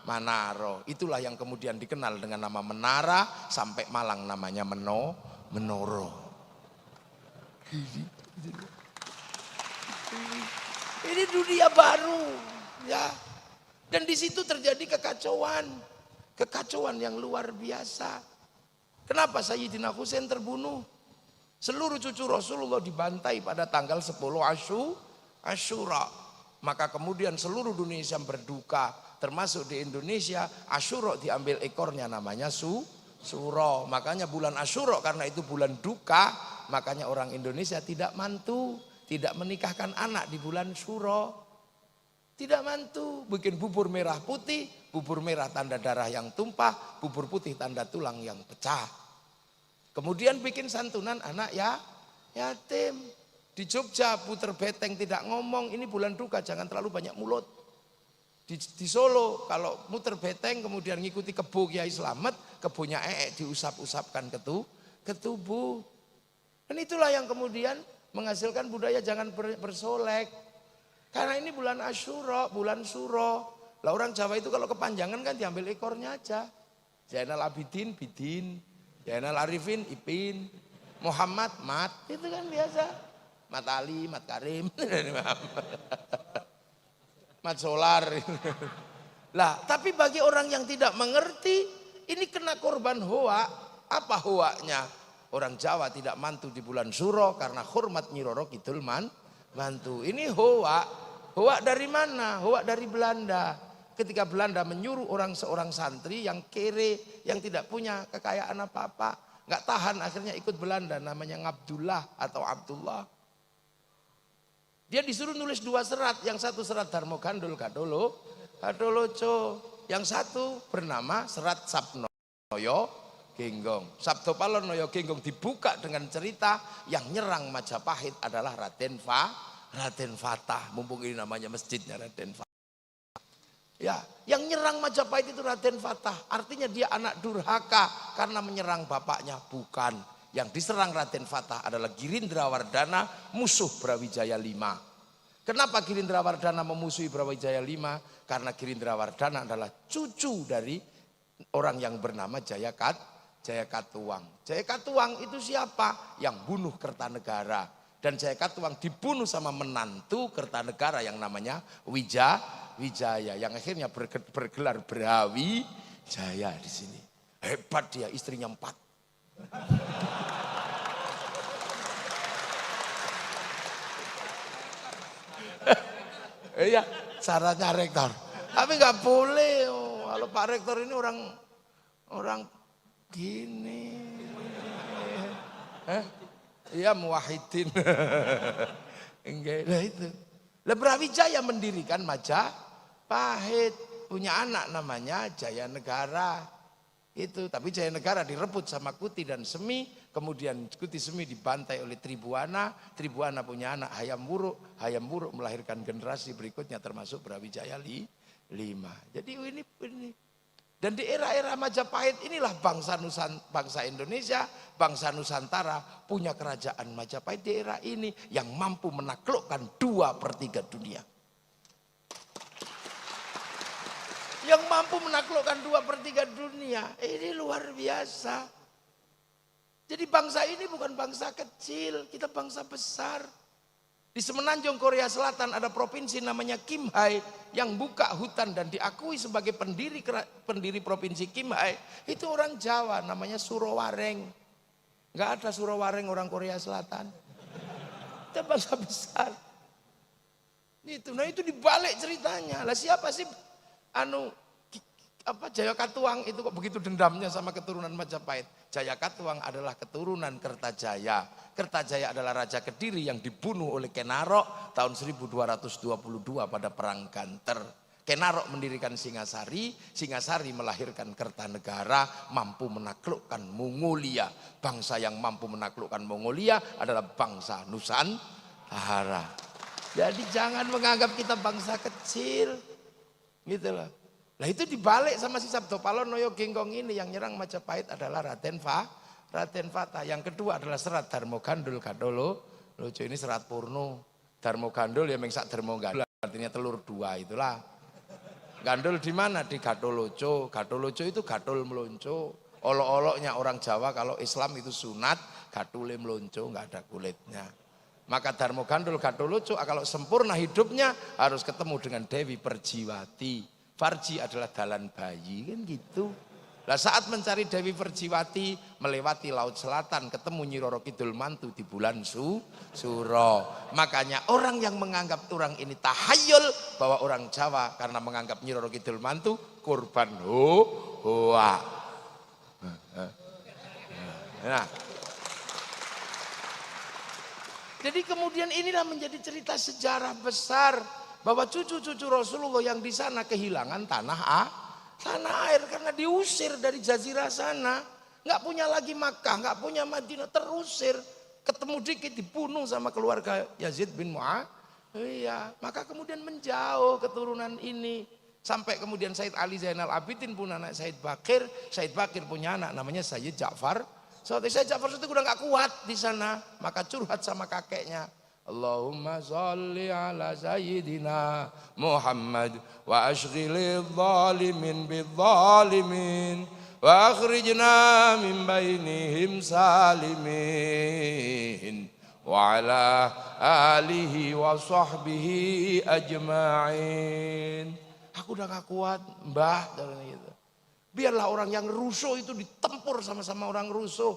Manaro. Itulah yang kemudian dikenal dengan nama menara, sampai Malang namanya Menoro. Ini dunia baru, ya. Dan di situ terjadi kekacauan yang luar biasa. Kenapa Sayyidina Husain terbunuh? Seluruh cucu Rasulullah dibantai pada tanggal 10 Asyura. Maka kemudian seluruh dunia Islam berduka. Termasuk di Indonesia, Asyura diambil ekornya namanya Suro. Makanya bulan Asyura karena itu bulan duka. Makanya orang Indonesia tidak mantu, tidak menikahkan anak di bulan Syuro. Tidak mantu, bikin bubur merah putih, bubur merah tanda darah yang tumpah, bubur putih tanda tulang yang pecah. Kemudian bikin santunan anak ya yatim. Di Jogja puter beteng tidak ngomong, ini bulan duka jangan terlalu banyak mulut. Di Solo kalau muter beteng kemudian ngikuti kebo Kiai Slamet, kebonya diusap-usapkan ke tubuh. Dan itulah yang kemudian menghasilkan budaya jangan bersolek. Karena ini bulan Asyura, bulan Suro. Lah orang Jawa itu kalau kepanjangan kan diambil ekornya aja. Zainal Abidin, Bidin. Zainal Arifin, Ipin. Muhammad, Mat. Itu kan biasa. Mat Ali, Mat Karim. Mat Solar. Lah, tapi bagi orang yang tidak mengerti, ini kena korban hoa. Apa hoanya? Orang Jawa tidak mantu di bulan Suro karena hormat Nyi Roro Kidul mantu. Ini hoa. Hoa dari mana? Hoa dari Belanda. Ketika Belanda menyuruh seorang santri yang kere, yang tidak punya kekayaan apa-apa, nggak tahan akhirnya ikut Belanda, namanya Ngabdullah atau Abdullah. Dia disuruh nulis 2 serat, yang satu serat Darmo Gandul Kadoloco, yang satu bernama serat Sabnoyo Genggong. Sabdo Palon Noyo Genggong dibuka dengan cerita yang nyerang Majapahit adalah Raden Fatah, mumpung ini namanya masjidnya Raden Fatah. Ya, yang nyerang Majapahit itu Raden Fatah, artinya dia anak durhaka karena menyerang bapaknya. Bukan, yang diserang Raden Fatah adalah Girindrawardhana, musuh Brawijaya V. Kenapa Girindrawardhana memusuhi Brawijaya V? Karena Girindrawardhana adalah cucu dari orang yang bernama Jaya Katuang. Jaya Katuang itu siapa? Yang bunuh Kertanegara. Dan Jaya Katuang dibunuh sama menantu Kertanegara yang namanya Wijaya, yang akhirnya bergelar Brawijaya di sini. Hebat dia, istrinya 4. Iya, syaratnya rektor. Tapi nggak boleh, kalau Pak Rektor ini orang gini. Iya, muwahidin. Enggak, lah itu. Lah Brawijaya mendirikan Majapahit, punya anak namanya Jaya Negara. Itu, tapi Jaya Negara direbut sama Kuti dan Semi, kemudian Kuti Semi dibantai oleh Tribuana, Tribuana punya anak Hayam Wuruk melahirkan generasi berikutnya termasuk Brawijaya V. Jadi ini. Dan di era-era Majapahit inilah bangsa Indonesia, bangsa Nusantara punya kerajaan Majapahit di era ini yang mampu menaklukkan 2/3 dunia. Yang mampu menaklukkan 2/3 dunia, ini luar biasa. Jadi bangsa ini bukan bangsa kecil, kita bangsa besar. Di Semenanjung Korea Selatan ada provinsi namanya Kimhae yang buka hutan dan diakui sebagai pendiri provinsi Kimhae. Itu orang Jawa namanya Surowareng. Nggak ada Surowareng orang Korea Selatan. Kita bangsa besar. Nah itu dibalik ceritanya. Lah siapa sih Jaya Katuang itu kok begitu dendamnya sama keturunan Majapahit? Jaya Katuang adalah keturunan Kertajaya. Kertajaya adalah Raja Kediri yang dibunuh oleh Kenarok tahun 1222 pada Perang Ganter. Kenarok mendirikan Singasari, Singasari melahirkan Kertanegara, mampu menaklukkan Mongolia. Bangsa yang mampu menaklukkan Mongolia adalah bangsa Nusantara. Jadi jangan menganggap kita bangsa kecil, gitu loh. Nah itu dibalik sama si Sabdo Palon Noyo Genggong ini, yang nyerang Majapahit adalah Raden Fatah. Yang kedua adalah serat Darmo Gandul Kadoloco, ini serat Purno. Darmo Gandul ya mengsak Darmo Gandul, artinya telur 2 itulah. Gandul di mana? Di Kadoloco. Kadoloco itu gadul melonco. Olok-oloknya orang Jawa kalau Islam itu sunat, gadule melonco, nggak ada kulitnya. Maka Darmo Gandul Kadoloco kalau sempurna hidupnya harus ketemu dengan Dewi Perjiwati. Farji adalah dalan bayi, kan gitu. Lah saat mencari Dewi Perjiwati melewati Laut Selatan, ketemu Nyi Roro Kidul mantu di bulan Suro. Makanya orang yang menganggap orang ini tahayul bahwa orang Jawa karena menganggap Nyi Roro Kidul mantu korban hoa. Nah. Jadi kemudian inilah menjadi cerita sejarah besar bahwa cucu-cucu Rasulullah yang di sana kehilangan tanah air karena diusir dari jazirah sana. Nggak punya lagi Makkah, nggak punya Madinah, terusir. Ketemu dikit dibunuh sama keluarga Yazid bin Muawiyah. Maka kemudian menjauh keturunan ini. Sampai kemudian Said Ali Zainal Abidin punya anak Said Bakir punya anak namanya Sayyid Ja'far. Sayyid Ja'far itu udah nggak kuat di sana, maka curhat sama kakeknya. Allahumma sholli ala sayyidina Muhammad wa ashghilil zalimin bizzalimin wa akhrijna min bainihim salimin wa ala alihi wa sahbihi ajma'in. Aku udah gak kuat, Mbah, gitu. Biarlah orang yang rusuh itu ditempur sama-sama orang rusuh.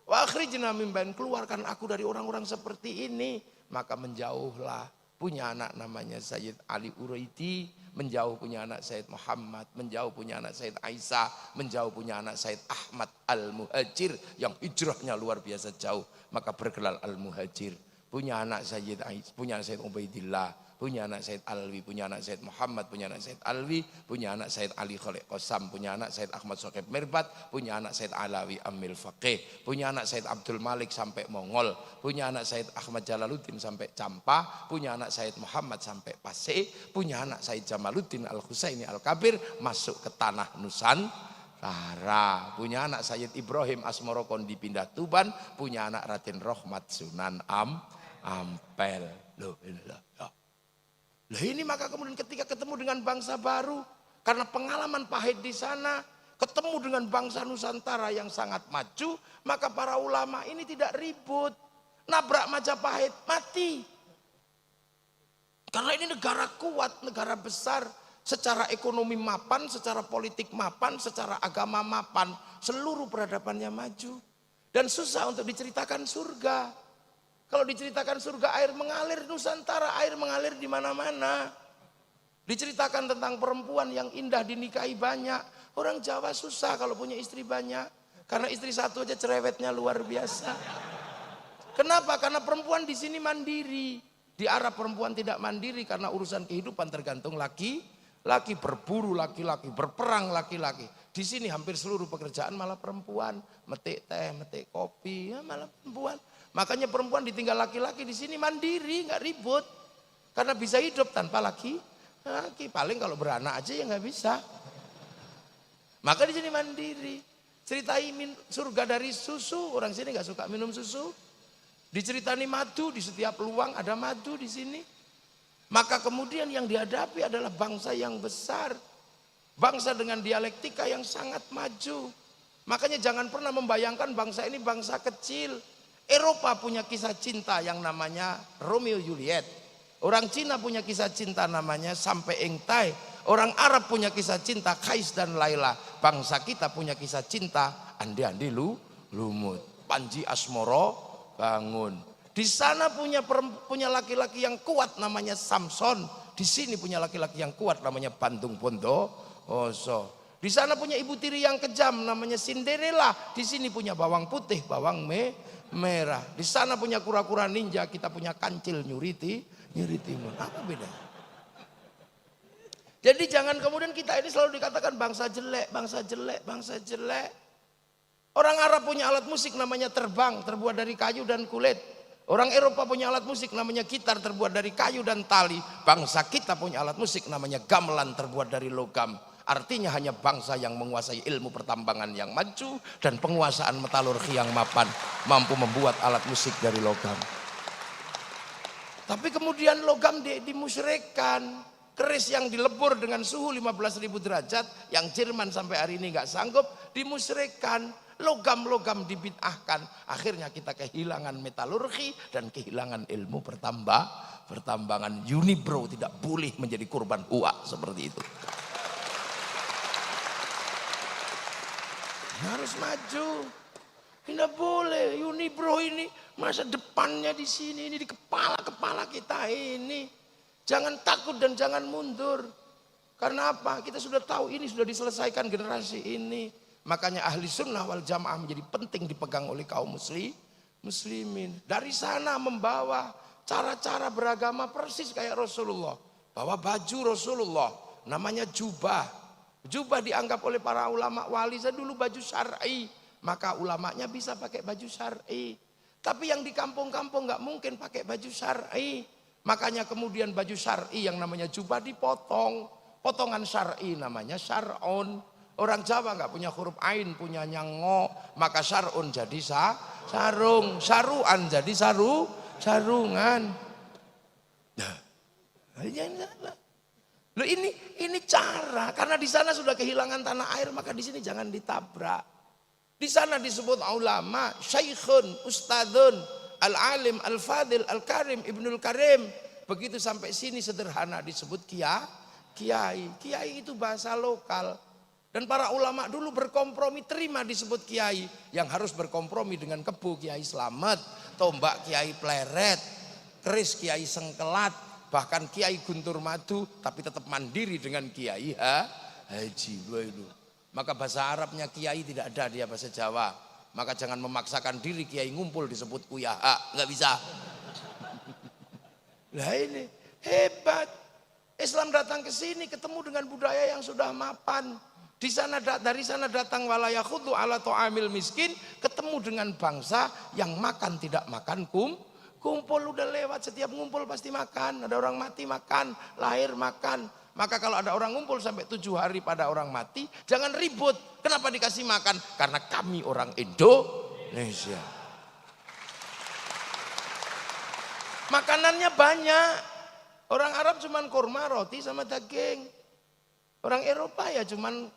Wa akhrijna min bain, keluarkan aku dari orang-orang seperti ini. Maka menjauhlah. Punya anak namanya Sayyid Ali Uraiti, menjauh punya anak Sayyid Muhammad, menjauh punya anak Sayyid Aisyah, menjauh punya anak Sayyid Ahmad Al-Muhajir yang hijrahnya luar biasa jauh. Maka bergelar Al-Muhajir. Punya anak Sayyid Aisyah, punya anak Sayyid Ubaidillah, punya anak Said Alwi, punya anak Said Muhammad, punya anak Said Alwi, punya anak Said Ali Khalid Qasam, punya anak Said Ahmad Sokib Mirbat, punya anak Said Alawi Amil Faqih, punya anak Said Abdul Malik sampai Mongol, punya anak Said Ahmad Jalaluddin sampai Campa, punya anak Said Muhammad sampai Pasir, punya anak Said Jamaluddin Al-Husaini Al-Kabir masuk ke tanah Nusantara, punya anak Sayyid Ibrahim Asmorokon dipindah Tuban, punya anak Raden Rohmat Sunan Ampel. Loh, Lah ini maka kemudian ketika ketemu dengan bangsa baru, karena pengalaman pahit di sana, ketemu dengan bangsa Nusantara yang sangat maju, maka para ulama ini tidak ribut, nabrak Majapahit, mati. Karena ini negara kuat, negara besar, secara ekonomi mapan, secara politik mapan, secara agama mapan, seluruh peradabannya maju. Dan susah untuk diceritakan surga. Kalau diceritakan surga, air mengalir Nusantara, air mengalir di mana-mana. Diceritakan tentang perempuan yang indah dinikahi banyak. Orang Jawa susah kalau punya istri banyak. Karena istri satu aja cerewetnya luar biasa. Kenapa? Karena perempuan di sini mandiri. Di Arab perempuan tidak mandiri karena urusan kehidupan tergantung laki-laki, berburu laki-laki, berperang laki-laki. Di sini hampir seluruh pekerjaan malah perempuan. Metik teh, metik kopi, ya malah perempuan. Makanya perempuan ditinggal laki-laki di sini mandiri, nggak ribut, karena bisa hidup tanpa laki. Paling kalau beranak aja ya nggak bisa. Maka di sini mandiri. Ceritain surga dari susu, orang sini nggak suka minum susu. Diceritani madu, di setiap luang ada madu di sini. Maka kemudian yang dihadapi adalah bangsa yang besar, bangsa dengan dialektika yang sangat maju. Makanya jangan pernah membayangkan bangsa ini bangsa kecil. Eropa punya kisah cinta yang namanya Romeo Juliet. Orang Cina punya kisah cinta namanya Sampai Engtai. Orang Arab punya kisah cinta Kais dan Laila. Bangsa kita punya kisah cinta Andi-Andi Lumut, Panji Asmoro Bangun. Di sana punya laki-laki yang kuat namanya Samson. Di sini punya laki-laki yang kuat namanya Bandung Bondowoso. Di sana punya ibu tiri yang kejam namanya Cinderella. Di sini punya bawang putih, bawang merah. Di sana punya kura-kura ninja, kita punya kancil nyuri timun. Apa beda? Jadi jangan kemudian kita ini selalu dikatakan bangsa jelek, bangsa jelek, bangsa jelek. Orang Arab punya alat musik namanya terbang, terbuat dari kayu dan kulit. Orang Eropa punya alat musik namanya gitar, terbuat dari kayu dan tali. Bangsa kita punya alat musik namanya gamelan, terbuat dari logam. Artinya hanya bangsa yang menguasai ilmu pertambangan yang maju dan penguasaan metalurgi yang mapan mampu membuat alat musik dari logam. Tapi kemudian logam dimusyrikkan. Keris yang dilebur dengan suhu 15.000 derajat yang Jerman sampai hari ini nggak sanggup dimusyrikkan. Logam-logam dibid'ahkan. Akhirnya kita kehilangan metalurgi dan kehilangan ilmu pertambangan. Unibrow tidak boleh menjadi korban uak seperti itu. Harus maju. Tidak boleh. Unibrow ini masa depannya di sini, ini di kepala kita ini. Jangan takut dan jangan mundur. Karena apa? Kita sudah tahu ini sudah diselesaikan generasi ini. Makanya ahli sunnah wal jamaah menjadi penting dipegang oleh kaum muslimin. Dari sana membawa cara-cara beragama persis kayak Rasulullah. bahwa baju Rasulullah namanya jubah. Jubah dianggap oleh para ulama wali dulu baju syar'i, maka ulamanya bisa pakai baju syar'i. Tapi yang di kampung-kampung nggak mungkin pakai baju syar'i. Makanya kemudian baju syar'i yang namanya jubah dipotong. Potongan syar'i namanya syar'un. Orang Jawa nggak punya huruf ain, punya nyango, maka syar'un jadi sarung, saruan jadi sarungan. Loh ini cara, karena di sana sudah kehilangan tanah air, maka di sini jangan ditabrak. Di sana disebut ulama, syaikhun, ustadzun, al-alim, al-fadil, al-karim, ibnul karim. Begitu sampai sini sederhana disebut kiai. Kiai itu bahasa lokal. Dan para ulama dulu berkompromi, terima disebut kiai. Yang harus berkompromi dengan kebu Kiai Slamet, tombak Kiai Pleret, keris Kiai Sengkelat, bahkan Kiai Guntur Madu, tapi tetap mandiri dengan Kiai Haji. Maka bahasa Arabnya kiai tidak ada, dia bahasa Jawa. Maka jangan memaksakan diri kiai ngumpul disebut kuyaha, nggak bisa. Nah ini hebat. Islam datang ke sini ketemu dengan budaya yang sudah mapan. Dari sana datang walayakhudhu ala ta'amil miskin, ketemu dengan bangsa yang makan tidak makan kumpul udah lewat, setiap ngumpul pasti makan, ada orang mati makan, lahir makan. Maka kalau ada orang ngumpul sampai 7 hari pada orang mati, jangan ribut. Kenapa dikasih makan? Karena kami orang Indonesia. Makanannya banyak. Orang Arab cuman kurma, roti sama daging. Orang Eropa ya cuman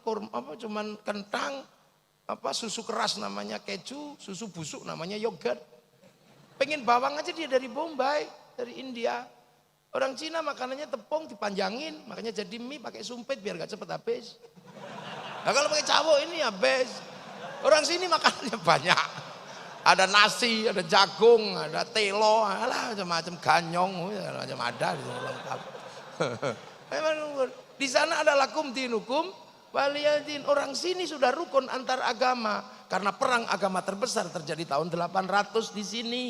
kentang, susu keras namanya keju, susu busuk namanya yogurt. Pengen bawang aja dia dari Bombay, dari India. Orang Cina makanannya tepung dipanjangin, makanya jadi mie pakai sumpit biar gak cepet habis. Nah kalau pakai cawok ini habis. Orang sini makanannya banyak. Ada nasi, ada jagung, ada telo, macam-macam ganyong, macam ada lengkap. Di sana ada lakum dinukum waliyadin. Orang sini sudah rukun antar agama karena perang agama terbesar terjadi tahun 800 di sini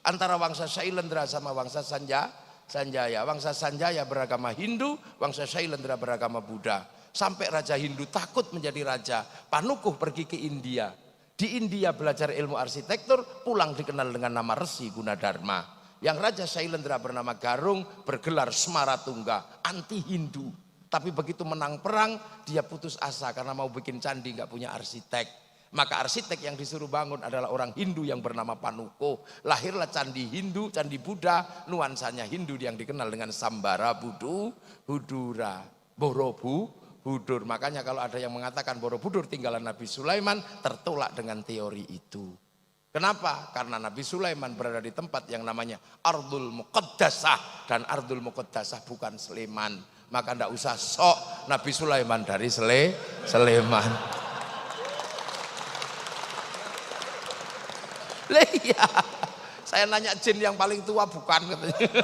antara Wangsa Shailendra sama Wangsa Sanjaya. Wangsa Sanjaya beragama Hindu, Wangsa Shailendra beragama Buddha. Sampai Raja Hindu takut menjadi raja. Panukuh pergi ke India. Di India belajar ilmu arsitektur, pulang dikenal dengan nama Resi Gunadarma. Yang Raja Shailendra bernama Garung bergelar Semaratungga, anti Hindu. Tapi begitu menang perang, dia putus asa karena mau bikin candi nggak punya arsitek. Maka arsitek yang disuruh bangun adalah orang Hindu yang bernama Panuko. Lahirlah candi Hindu, candi Buddha, nuansanya Hindu yang dikenal dengan Sambara Budura, Borobudur. Makanya kalau ada yang mengatakan Borobudur tinggalan Nabi Sulaiman, tertolak dengan teori itu. Kenapa? Karena Nabi Sulaiman berada di tempat yang namanya Ardul Muqaddasah. Dan Ardul Muqaddasah bukan Sleman. Maka tidak usah sok Nabi Sulaiman dari Sleman. Iya, saya nanya jin yang paling tua bukan katanya.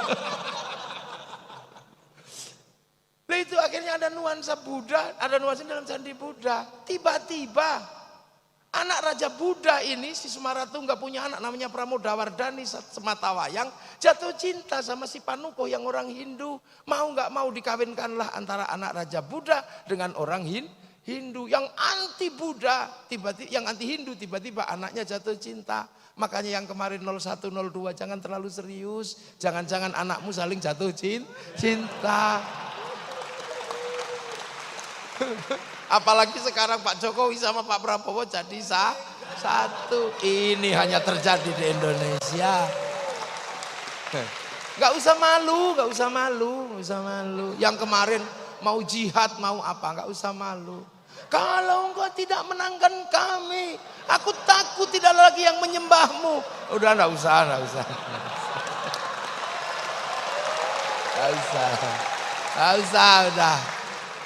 Itu akhirnya ada nuansa Buddha, ada nuansa dalam candi Buddha. Tiba-tiba anak Raja Buddha ini si Semaratungga punya anak namanya Pramodawardhani Sematawayang jatuh cinta sama si Panuko yang orang Hindu. Mau nggak mau dikawinkanlah antara anak Raja Buddha dengan orang Hindu yang anti Buddha, yang anti Hindu tiba-tiba anaknya jatuh cinta. Makanya yang kemarin 01, 02 jangan terlalu serius. Jangan-jangan anakmu saling jatuh cinta. Apalagi sekarang Pak Jokowi sama Pak Prabowo jadi satu. Ini hanya terjadi di Indonesia. Gak usah malu. Yang kemarin mau jihad, mau apa, gak usah malu. Kalau engkau tidak menangkan kami, aku takut tidak lagi yang menyembahmu. Udah gak usah. Gak usah, udah.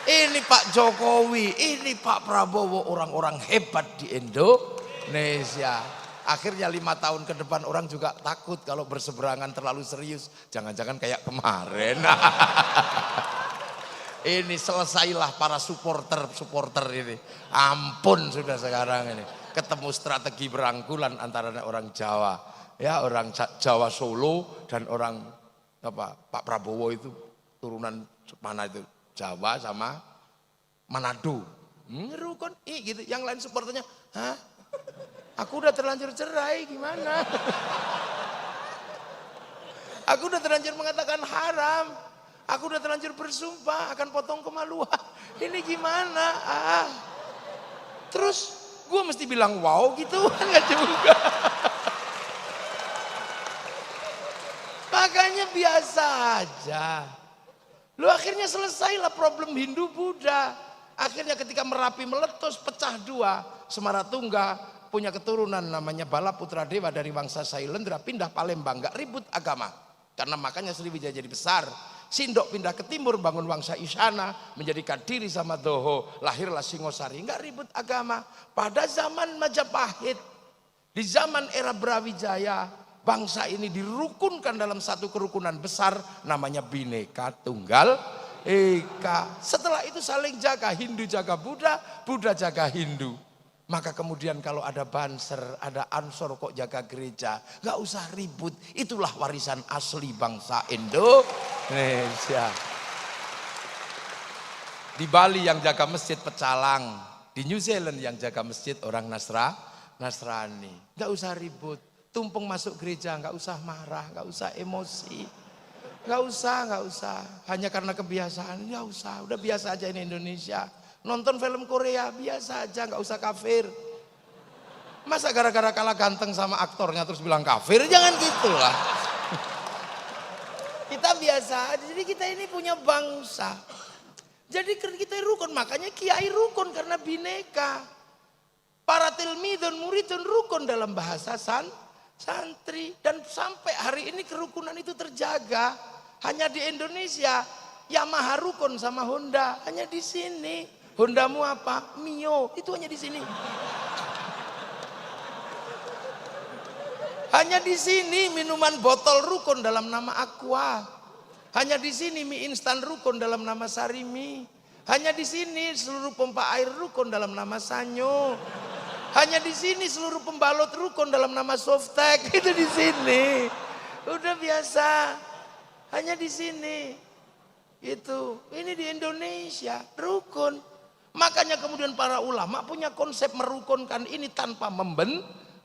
Ini Pak Jokowi, ini Pak Prabowo, orang-orang hebat di Indonesia. Akhirnya 5 tahun ke depan orang juga takut kalau berseberangan terlalu serius. Jangan-jangan kayak kemarin. Ini selesailah para supporter ini. Ampun sudah sekarang ini. Ketemu strategi berangkulan antara orang Jawa. Ya, orang Jawa Solo dan orang Pak Prabowo itu turunan mana itu, Jawa sama Manado. Rukun, gitu. Yang lain supporternya, hah? Aku udah terlanjur cerai, gimana? Aku udah terlanjur mengatakan haram. Aku udah terlanjur bersumpah akan potong kemaluan. Ini gimana? Terus gue mesti bilang wow gitu? Enggak juga. Makanya biasa aja. Lu akhirnya selesailah problem Hindu Buddha. Akhirnya ketika Merapi meletus pecah dua, Semaratungga punya keturunan namanya Bala Putra Dewa dari bangsa Sailendra pindah Palembang, gak ribut agama. Karena makanya Sriwijaya jadi besar. Sindok pindah ke timur bangun bangsa Isyana, menjadikan diri sama Doho, lahirlah Singosari, gak ribut agama. Pada zaman Majapahit, di zaman era Brawijaya, bangsa ini dirukunkan dalam satu kerukunan besar namanya Bhinneka Tunggal Ika. Setelah itu saling jaga, Hindu jaga Buddha, Buddha jaga Hindu. Maka kemudian kalau ada Banser, ada Ansor kok jaga gereja, gak usah ribut. Itulah warisan asli bangsa Indonesia. Di Bali yang jaga masjid pecalang, di New Zealand yang jaga masjid orang Nasrani. Gak usah ribut, tumpeng masuk gereja, gak usah marah, gak usah emosi. Gak usah. Hanya karena kebiasaan, gak usah. Udah biasa aja ini Indonesia. Nonton film Korea biasa aja, nggak usah kafir. Masa gara-gara kalah ganteng sama aktornya terus bilang kafir? Jangan gitulah. Kita biasa aja. Jadi kita ini punya bangsa. Jadi kita rukun, makanya kiai rukun karena bineka. Para tilmidun, muridun rukun dalam bahasa santri. Dan sampai hari ini kerukunan itu terjaga. Hanya di Indonesia Yamaha rukun sama Honda, hanya di sini. Hondamu apa? Mio, itu hanya di sini. Hanya di sini minuman botol rukun dalam nama Aqua. Hanya di sini mie instan rukun dalam nama Sarimi. Hanya di sini seluruh pompa air rukun dalam nama Sanyo. Hanya di sini seluruh pembalot rukun dalam nama Softek. Itu di sini. Udah biasa. Hanya di sini. Itu. Ini di Indonesia rukun. Makanya kemudian para ulama punya konsep merukunkan ini tanpa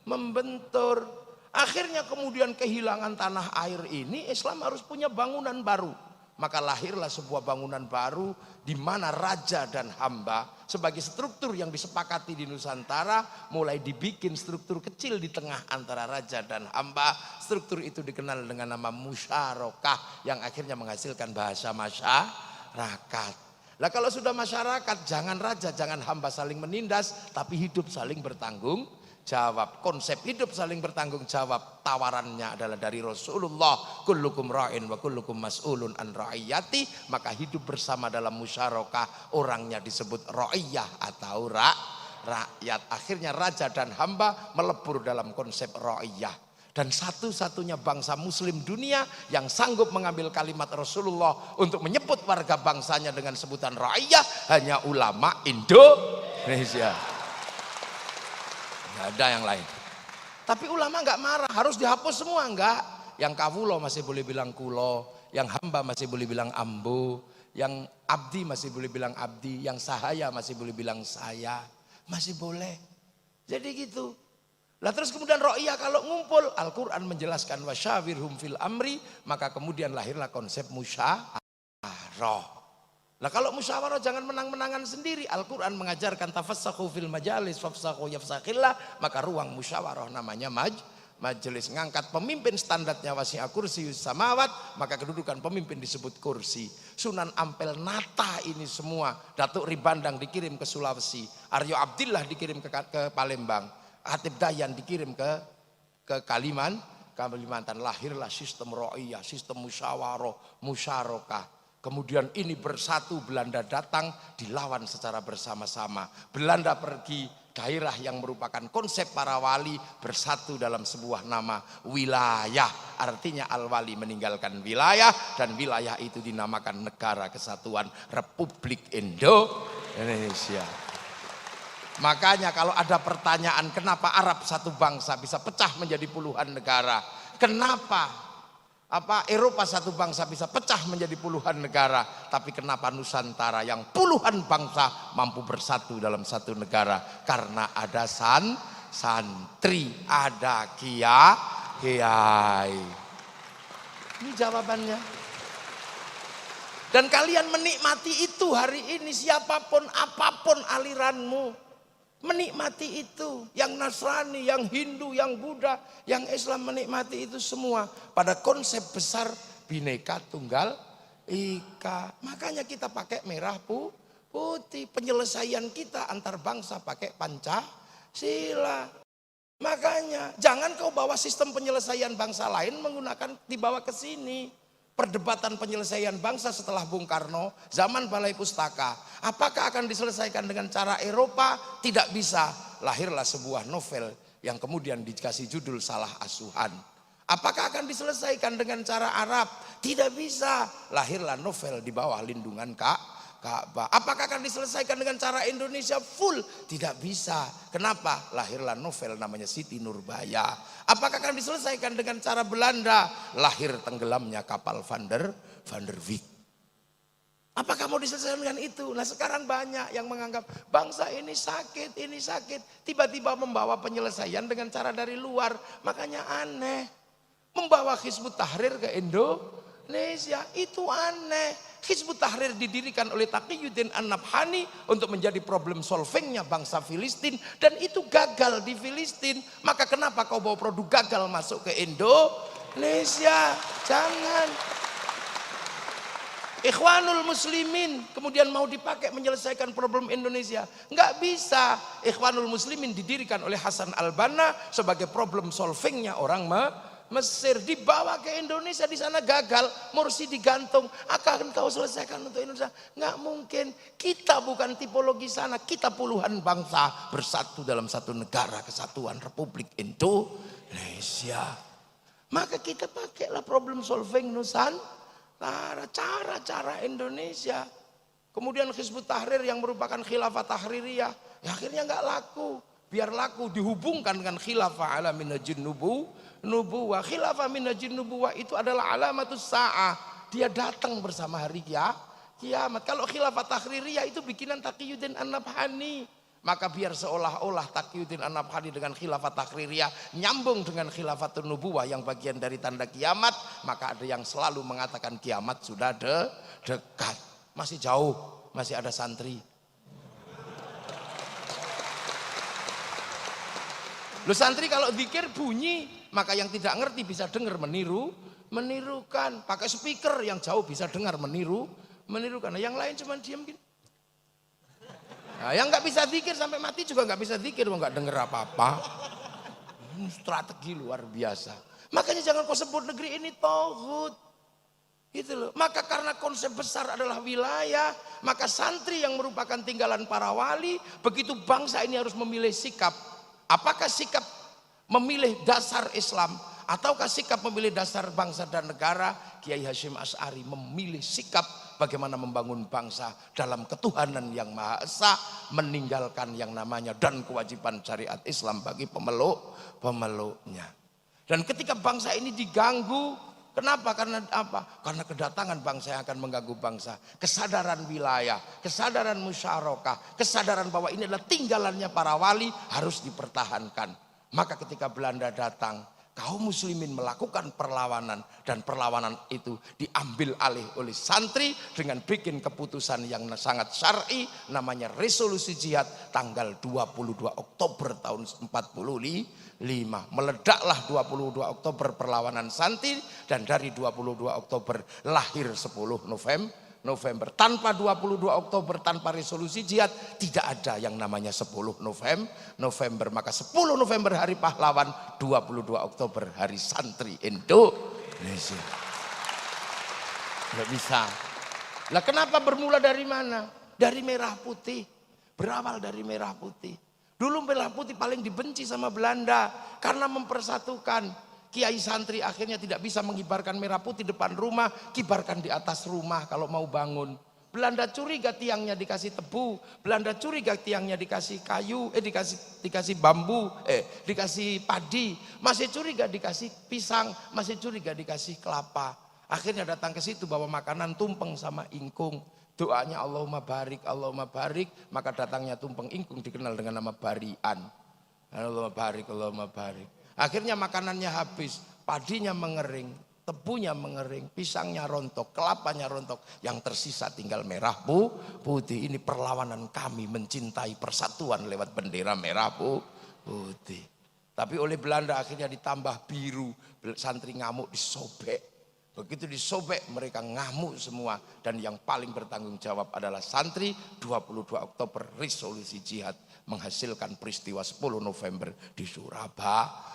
membentur. Akhirnya kemudian kehilangan tanah air ini, Islam harus punya bangunan baru. Maka lahirlah sebuah bangunan baru di mana raja dan hamba sebagai struktur yang disepakati di Nusantara mulai dibikin struktur kecil di tengah antara raja dan hamba. Struktur itu dikenal dengan nama musyarakah yang akhirnya menghasilkan bahasa masyarakat. Lah kalau sudah masyarakat, jangan raja, jangan hamba saling menindas, tapi hidup saling bertanggung jawab. Konsep hidup saling bertanggung jawab, tawarannya adalah dari Rasulullah, kullukum ra'in wa kullukum mas'ulun an ra'iyati. Maka hidup bersama dalam musyarakah, orangnya disebut ra'iyah atau rakyat. Akhirnya raja dan hamba melebur dalam konsep ra'iyah. Dan satu-satunya bangsa muslim dunia yang sanggup mengambil kalimat Rasulullah untuk menyebut warga bangsanya dengan sebutan rakyat hanya ulama Indonesia. Nggak ada yang lain. Tapi ulama nggak marah, harus dihapus semua enggak. Yang kawulo masih boleh bilang kulo, yang hamba masih boleh bilang ambo, yang abdi masih boleh bilang abdi, yang sahaya masih boleh bilang saya, masih boleh. Jadi gitu. Lah terus kemudian ro'iyah kalau ngumpul, Al-Quran menjelaskan wasyawirhum fil amri, maka kemudian lahirlah konsep musyawarah. Lah kalau musyawarah jangan menang-menangan sendiri, Al-Quran mengajarkan tafassahu fil majalis fafsahu yafsakhillah, maka ruang musyawarah namanya majelis. Ngangkat pemimpin standarnya wasi'a kursiyus samawat, maka kedudukan pemimpin disebut kursi. Sunan Ampel nata ini semua. Datuk Ribandang dikirim ke Sulawesi, Aryo Abdillah dikirim ke Palembang, Hatib Dahyan dikirim ke Kalimantan. Lahirlah sistem ro'iyah, sistem musyawarah. Kemudian ini bersatu, Belanda datang dilawan secara bersama-sama. Belanda pergi, daerah yang merupakan konsep para wali bersatu dalam sebuah nama wilayah. Artinya al-wali meninggalkan wilayah dan wilayah itu dinamakan Negara Kesatuan Republik Indonesia. Makanya kalau ada pertanyaan kenapa Arab satu bangsa bisa pecah menjadi puluhan negara. Kenapa? Eropa satu bangsa bisa pecah menjadi puluhan negara, tapi kenapa Nusantara yang puluhan bangsa mampu bersatu dalam satu negara? Karena ada santri, ada kiai. Ini jawabannya. Dan kalian menikmati itu hari ini, siapapun apapun aliranmu, menikmati itu. Yang Nasrani, yang Hindu, yang Buddha, yang Islam menikmati itu semua pada konsep besar Bhinneka Tunggal Ika. Makanya kita pakai merah putih. Penyelesaian kita antar bangsa pakai Pancasila. Makanya jangan kau bawa sistem penyelesaian bangsa lain dibawa ke sini. Perdebatan penyelesaian bangsa setelah Bung Karno, zaman Balai Pustaka. Apakah akan diselesaikan dengan cara Eropa? Tidak bisa. Lahirlah sebuah novel yang kemudian dikasih judul Salah Asuhan. Apakah akan diselesaikan dengan cara Arab? Tidak bisa. Lahirlah novel di bawah lindungan Ka'bah. Apakah akan diselesaikan dengan cara Indonesia full? Tidak bisa. Kenapa? Lahirlah novel namanya Siti Nurbaya. Apakah akan diselesaikan dengan cara Belanda? Lahir tenggelamnya kapal Van der Wijk. Apakah mau diselesaikan dengan itu? Nah sekarang banyak yang menganggap bangsa ini sakit. Tiba-tiba membawa penyelesaian dengan cara dari luar. Makanya aneh. Membawa Hizbut Tahrir ke Indonesia itu aneh. Hizbut Tahrir didirikan oleh Taqiyuddin An-Nabhani untuk menjadi problem solvingnya bangsa Filistin. Dan itu gagal di Filistin. Maka kenapa kau bawa produk gagal masuk ke Indonesia? Jangan. Ikhwanul Muslimin kemudian mau dipakai menyelesaikan problem Indonesia. Nggak bisa. Ikhwanul Muslimin didirikan oleh Hasan Al-Banna sebagai problem solvingnya orang Mesir, dibawa ke Indonesia, di sana gagal, Mursi digantung. Akan kau selesaikan untuk Indonesia? Nggak mungkin. Kita bukan tipologi sana, kita puluhan bangsa bersatu dalam satu negara kesatuan Republik Indonesia. Maka kita pakailah problem solving Nusantara, cara-cara Indonesia. Kemudian Hizbut Tahrir yang merupakan khilafah tahririyah, ya akhirnya nggak laku. Biar laku dihubungkan dengan khilafah ala minhajin nubuwah. Khilafah minhajin nubuwah itu adalah alamatus sa'ah. Dia datang bersama hari kiamat. Kalau khilafah tahririyah itu bikinan Taqiyuddin An-Nabhani. Maka biar seolah-olah Taqiyuddin An-Nabhani dengan khilafah tahririyah nyambung dengan khilafatun nubuwah yang bagian dari tanda kiamat. Maka ada yang selalu mengatakan kiamat sudah dekat. Masih jauh, masih ada santri. Lu santri kalau zikir bunyi, maka yang tidak ngerti bisa dengar menirukan. Pakai speaker yang jauh bisa dengar menirukan. Nah, yang lain cuma diam gini. Nah, yang nggak bisa zikir sampai mati juga nggak bisa zikir, nggak dengar apa-apa. Strategi luar biasa. Makanya jangan kau sebut negeri ini tauhid. Gitu loh. Maka karena konsep besar adalah wilayah, maka santri yang merupakan tinggalan para wali, begitu bangsa ini harus memilih sikap. Apakah sikap memilih dasar Islam ataukah sikap memilih dasar bangsa dan negara? Kiai Hasyim Asy'ari memilih sikap bagaimana membangun bangsa dalam ketuhanan yang Maha Esa, meninggalkan yang namanya dan kewajiban syariat Islam bagi pemeluknya. Dan ketika bangsa ini diganggu, kenapa? Karena apa? Karena kedatangan bangsa yang akan mengganggu bangsa. Kesadaran wilayah, kesadaran musyarakah, kesadaran bahwa ini adalah tinggalannya para wali harus dipertahankan. Maka ketika Belanda datang, kaum muslimin melakukan perlawanan. Dan perlawanan itu diambil alih oleh santri dengan bikin keputusan yang sangat syar'i. Namanya resolusi jihad tanggal 22 Oktober tahun 45. Meledaklah 22 Oktober perlawanan santri. Dan dari 22 Oktober lahir 10 November. Tanpa 22 Oktober, tanpa resolusi jihad, tidak ada yang namanya 10 November. Maka 10 November hari pahlawan, 22 Oktober hari santri Indonesia. Nggak bisa. Lah kenapa bermula dari mana? Dari merah putih. Berawal dari merah putih. Dulu merah putih paling dibenci sama Belanda karena mempersatukan. Kiai santri akhirnya tidak bisa mengibarkan merah putih depan rumah, kibarkan di atas rumah kalau mau bangun. Belanda curiga tiangnya dikasih tebu, Belanda curiga tiangnya dikasih kayu, dikasih bambu, dikasih padi, masih curiga dikasih pisang, masih curiga dikasih kelapa. Akhirnya datang ke situ bawa makanan tumpeng sama ingkung. Doanya Allahumma barik, maka datangnya tumpeng ingkung dikenal dengan nama barian. Allahumma barik. Akhirnya makanannya habis, padinya mengering, tebunya mengering, pisangnya rontok, kelapanya rontok, yang tersisa tinggal merah putih. Ini perlawanan kami mencintai persatuan lewat bendera merah putih. Tapi oleh Belanda akhirnya ditambah biru, santri ngamuk disobek. Begitu disobek mereka ngamuk semua, dan yang paling bertanggung jawab adalah santri. 22 Oktober resolusi jihad menghasilkan peristiwa 10 November di Surabaya.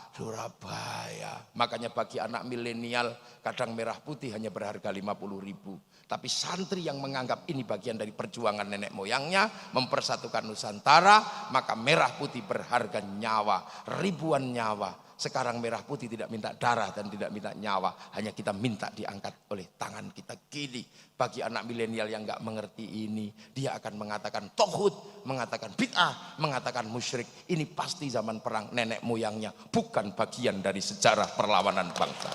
Makanya bagi anak milenial kadang merah putih hanya berharga 50.000. Tapi santri yang menganggap ini bagian dari perjuangan nenek moyangnya mempersatukan Nusantara, maka merah putih berharga nyawa, ribuan nyawa. Sekarang merah putih tidak minta darah dan tidak minta nyawa, hanya kita minta diangkat oleh tangan kita gini. Bagi anak milenial yang nggak mengerti ini, dia akan mengatakan tauhid, mengatakan bid'ah, mengatakan musyrik. Ini pasti zaman perang nenek moyangnya, bukan bagian dari sejarah perlawanan bangsa.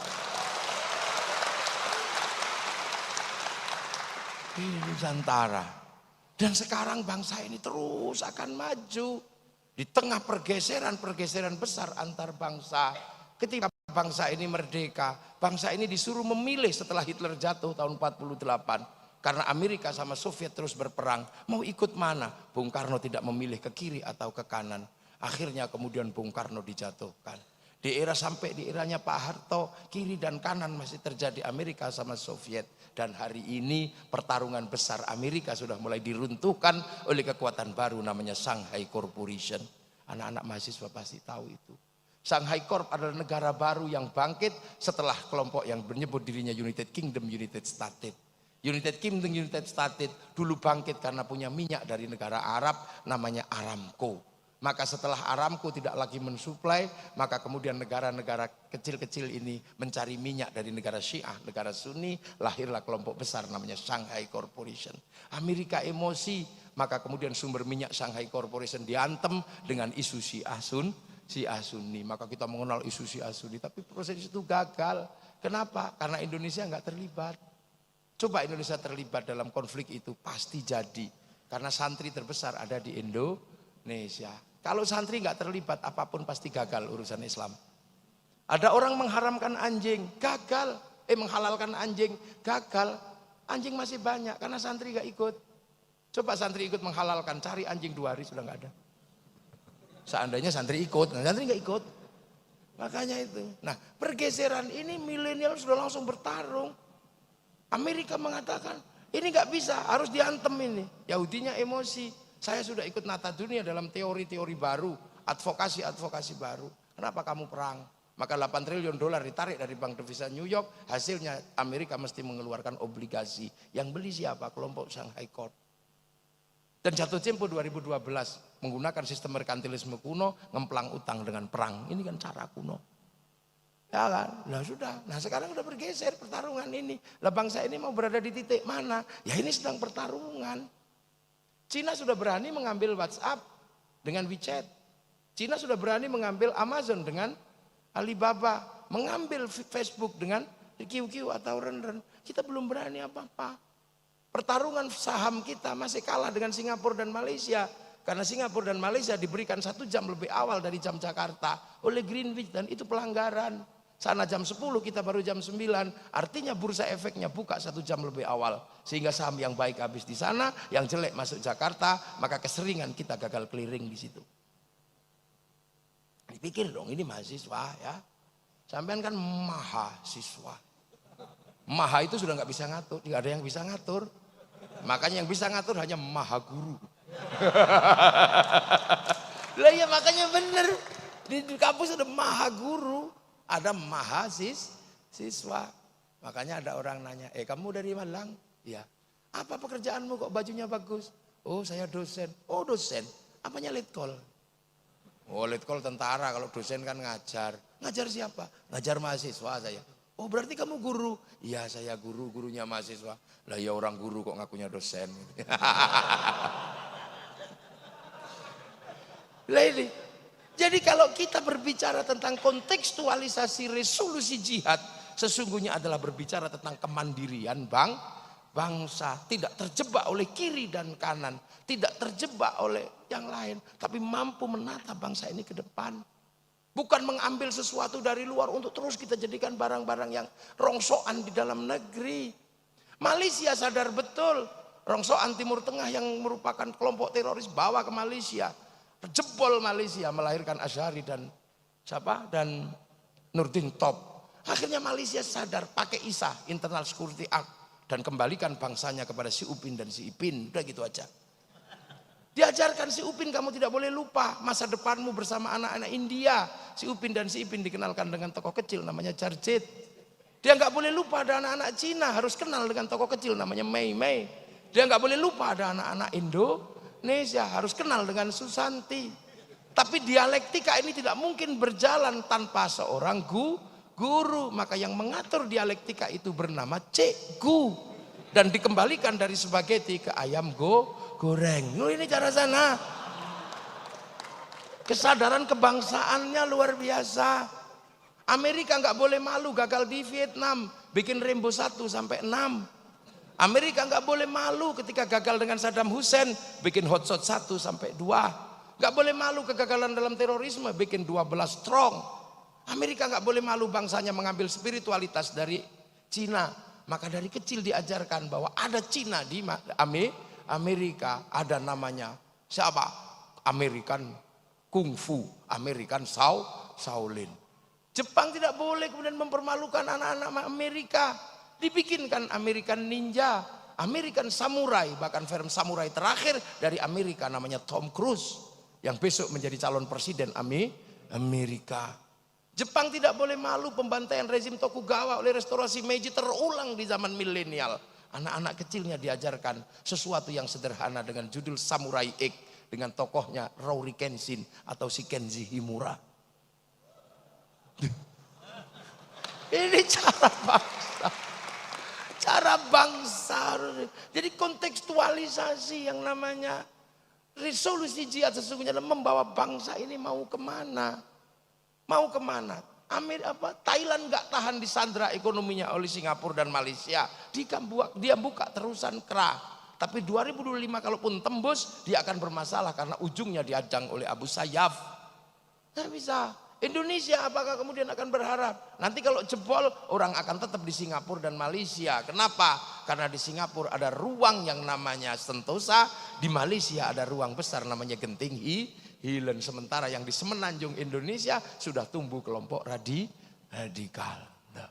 Ini Nusantara. Dan sekarang bangsa ini terus akan maju. Di tengah pergeseran besar antar bangsa. Ketika bangsa ini merdeka, bangsa ini disuruh memilih setelah Hitler jatuh tahun 48. Karena Amerika sama Soviet terus berperang, mau ikut mana? Bung Karno tidak memilih ke kiri atau ke kanan. Akhirnya kemudian Bung Karno dijatuhkan. Sampai di eranya Pak Harto, kiri dan kanan masih terjadi Amerika sama Soviet. Dan hari ini pertarungan besar Amerika sudah mulai diruntuhkan oleh kekuatan baru namanya Shanghai Corporation. Anak-anak mahasiswa pasti tahu itu. Shanghai Corp adalah negara baru yang bangkit setelah kelompok yang menyebut dirinya United Kingdom, United States. United Kingdom, United States dulu bangkit karena punya minyak dari negara Arab namanya Aramco. Maka setelah Aramco tidak lagi mensuplai, maka kemudian negara-negara kecil-kecil ini mencari minyak dari negara Syiah, negara Sunni, lahirlah kelompok besar namanya Shanghai Corporation. Amerika emosi, maka kemudian sumber minyak Shanghai Corporation diantem dengan isu Syiah Sunni. Maka kita mengenal isu Syiah Sunni, tapi proses itu gagal. Kenapa? Karena Indonesia nggak terlibat. Coba Indonesia terlibat dalam konflik itu pasti jadi. Karena santri terbesar ada di Indonesia. Kalau santri nggak terlibat, apapun pasti gagal urusan Islam. Ada orang mengharamkan anjing, gagal. Menghalalkan anjing, gagal. Anjing masih banyak karena santri nggak ikut. Coba santri ikut menghalalkan, cari anjing 2 hari sudah nggak ada. Seandainya santri ikut, santri nggak ikut. Makanya itu. Nah, pergeseran ini milenial sudah langsung bertarung. Amerika mengatakan, ini nggak bisa, harus diantem ini. Yahudinya emosi. Saya sudah ikut nata dunia dalam teori-teori baru, advokasi baru. Kenapa kamu perang? Maka 8 triliun dolar ditarik dari Bank Devisa New York, hasilnya Amerika mesti mengeluarkan obligasi. Yang beli siapa? Kelompok Shanghai Corp. Dan jatuh tempo 2012 menggunakan sistem merkantilisme kuno, ngemplang utang dengan perang. Ini kan cara kuno. Ya kan? Nah sudah, nah sekarang udah bergeser pertarungan ini. Lah bangsa ini mau berada di titik mana? Ya ini sedang pertarungan. Cina sudah berani mengambil WhatsApp dengan WeChat. Cina sudah berani mengambil Amazon dengan Alibaba. Mengambil Facebook dengan QQ atau Renren. Kita belum berani apa-apa. Pertarungan saham kita masih kalah dengan Singapura dan Malaysia. Karena Singapura dan Malaysia diberikan 1 jam lebih awal dari jam Jakarta oleh Greenwich, dan itu pelanggaran. Sana jam 10, kita baru jam 9. Artinya bursa efeknya buka 1 jam lebih awal. Sehingga saham yang baik habis di sana, yang jelek masuk Jakarta, maka keseringan kita gagal clearing di situ. Dipikir dong, ini mahasiswa ya. Sampean kan mahasiswa. Maha itu sudah nggak bisa ngatur, tidak ada yang bisa ngatur. Makanya yang bisa ngatur hanya maha guru. Lah ya makanya bener. Di kampus ada maha guru. Ada mahasiswa. Makanya ada orang nanya, kamu dari Malang? Iya. Apa pekerjaanmu kok bajunya bagus? Oh saya dosen. Oh dosen, apanya letkol? Oh letkol tentara, kalau dosen kan ngajar. Ngajar siapa? Ngajar mahasiswa saya. Oh berarti kamu guru? Iya saya guru, gurunya mahasiswa. Lah ya orang guru kok ngakunya dosen. Lah ini. Jadi kalau kita berbicara tentang kontekstualisasi resolusi jihad, sesungguhnya adalah berbicara tentang kemandirian bangsa. Tidak terjebak oleh kiri dan kanan. Tidak terjebak oleh yang lain. Tapi mampu menata bangsa ini ke depan. Bukan mengambil sesuatu dari luar untuk terus kita jadikan barang-barang yang rongsokan di dalam negeri. Malaysia sadar betul. Rongsokan Timur Tengah yang merupakan kelompok teroris bawa ke Malaysia. Jebol Malaysia melahirkan Azhari dan siapa? Dan Nurdin Top. Akhirnya Malaysia sadar pakai ISA, Internal Security Act. Dan kembalikan bangsanya kepada si Upin dan si Ipin. Udah gitu aja. Diajarkan si Upin kamu tidak boleh lupa masa depanmu bersama anak-anak India. Si Upin dan si Ipin dikenalkan dengan tokoh kecil namanya Jarjit. Dia nggak boleh lupa ada anak-anak Cina harus kenal dengan tokoh kecil namanya Mei Mei. Dia nggak boleh lupa ada anak-anak Indonesia harus kenal dengan Susanti. Tapi dialektika ini tidak mungkin berjalan tanpa seorang guru. Maka yang mengatur dialektika itu bernama cikgu. Dan dikembalikan dari spaghetti ke ayam goreng. Ini cara sana. Kesadaran kebangsaannya luar biasa. Amerika nggak boleh malu gagal di Vietnam. Bikin Rainbow 1 sampai 6. Amerika nggak boleh malu ketika gagal dengan Saddam Hussein. Bikin Hotshot 1 sampai 2. Nggak boleh malu kegagalan dalam terorisme. Bikin 12 strong. Amerika nggak boleh malu bangsanya mengambil spiritualitas dari Cina. Maka dari kecil diajarkan bahwa ada Cina di Amerika, ada namanya siapa? American Kung Fu, American Shaolin. Jepang tidak boleh kemudian mempermalukan anak-anak Amerika. Dibikinkan American Ninja, American Samurai, bahkan film samurai terakhir dari Amerika namanya Tom Cruise yang besok menjadi calon presiden Amerika. Jepang tidak boleh malu pembantaian rezim Tokugawa oleh restorasi Meiji terulang di zaman milenial. Anak-anak kecilnya diajarkan sesuatu yang sederhana dengan judul Samurai X dengan tokohnya Rory Kenshin atau si Kenji Himura. Ini cara bangsa. Cara bangsa. Jadi kontekstualisasi yang namanya resolusi jihad sesungguhnya adalah membawa bangsa ini mau kemana. Mau kemana? Thailand nggak tahan disandra ekonominya oleh Singapura dan Malaysia. Dia buka terusan kerah. Tapi 2025 kalaupun tembus, dia akan bermasalah karena ujungnya diadang oleh Abu Sayyaf. Nggak bisa. Indonesia apakah kemudian akan berharap? Nanti kalau jebol, orang akan tetap di Singapura dan Malaysia. Kenapa? Karena di Singapura ada ruang yang namanya Sentosa. Di Malaysia ada ruang besar namanya Genting Hilen. Sementara yang di semenanjung Indonesia sudah tumbuh kelompok radikal. Nah,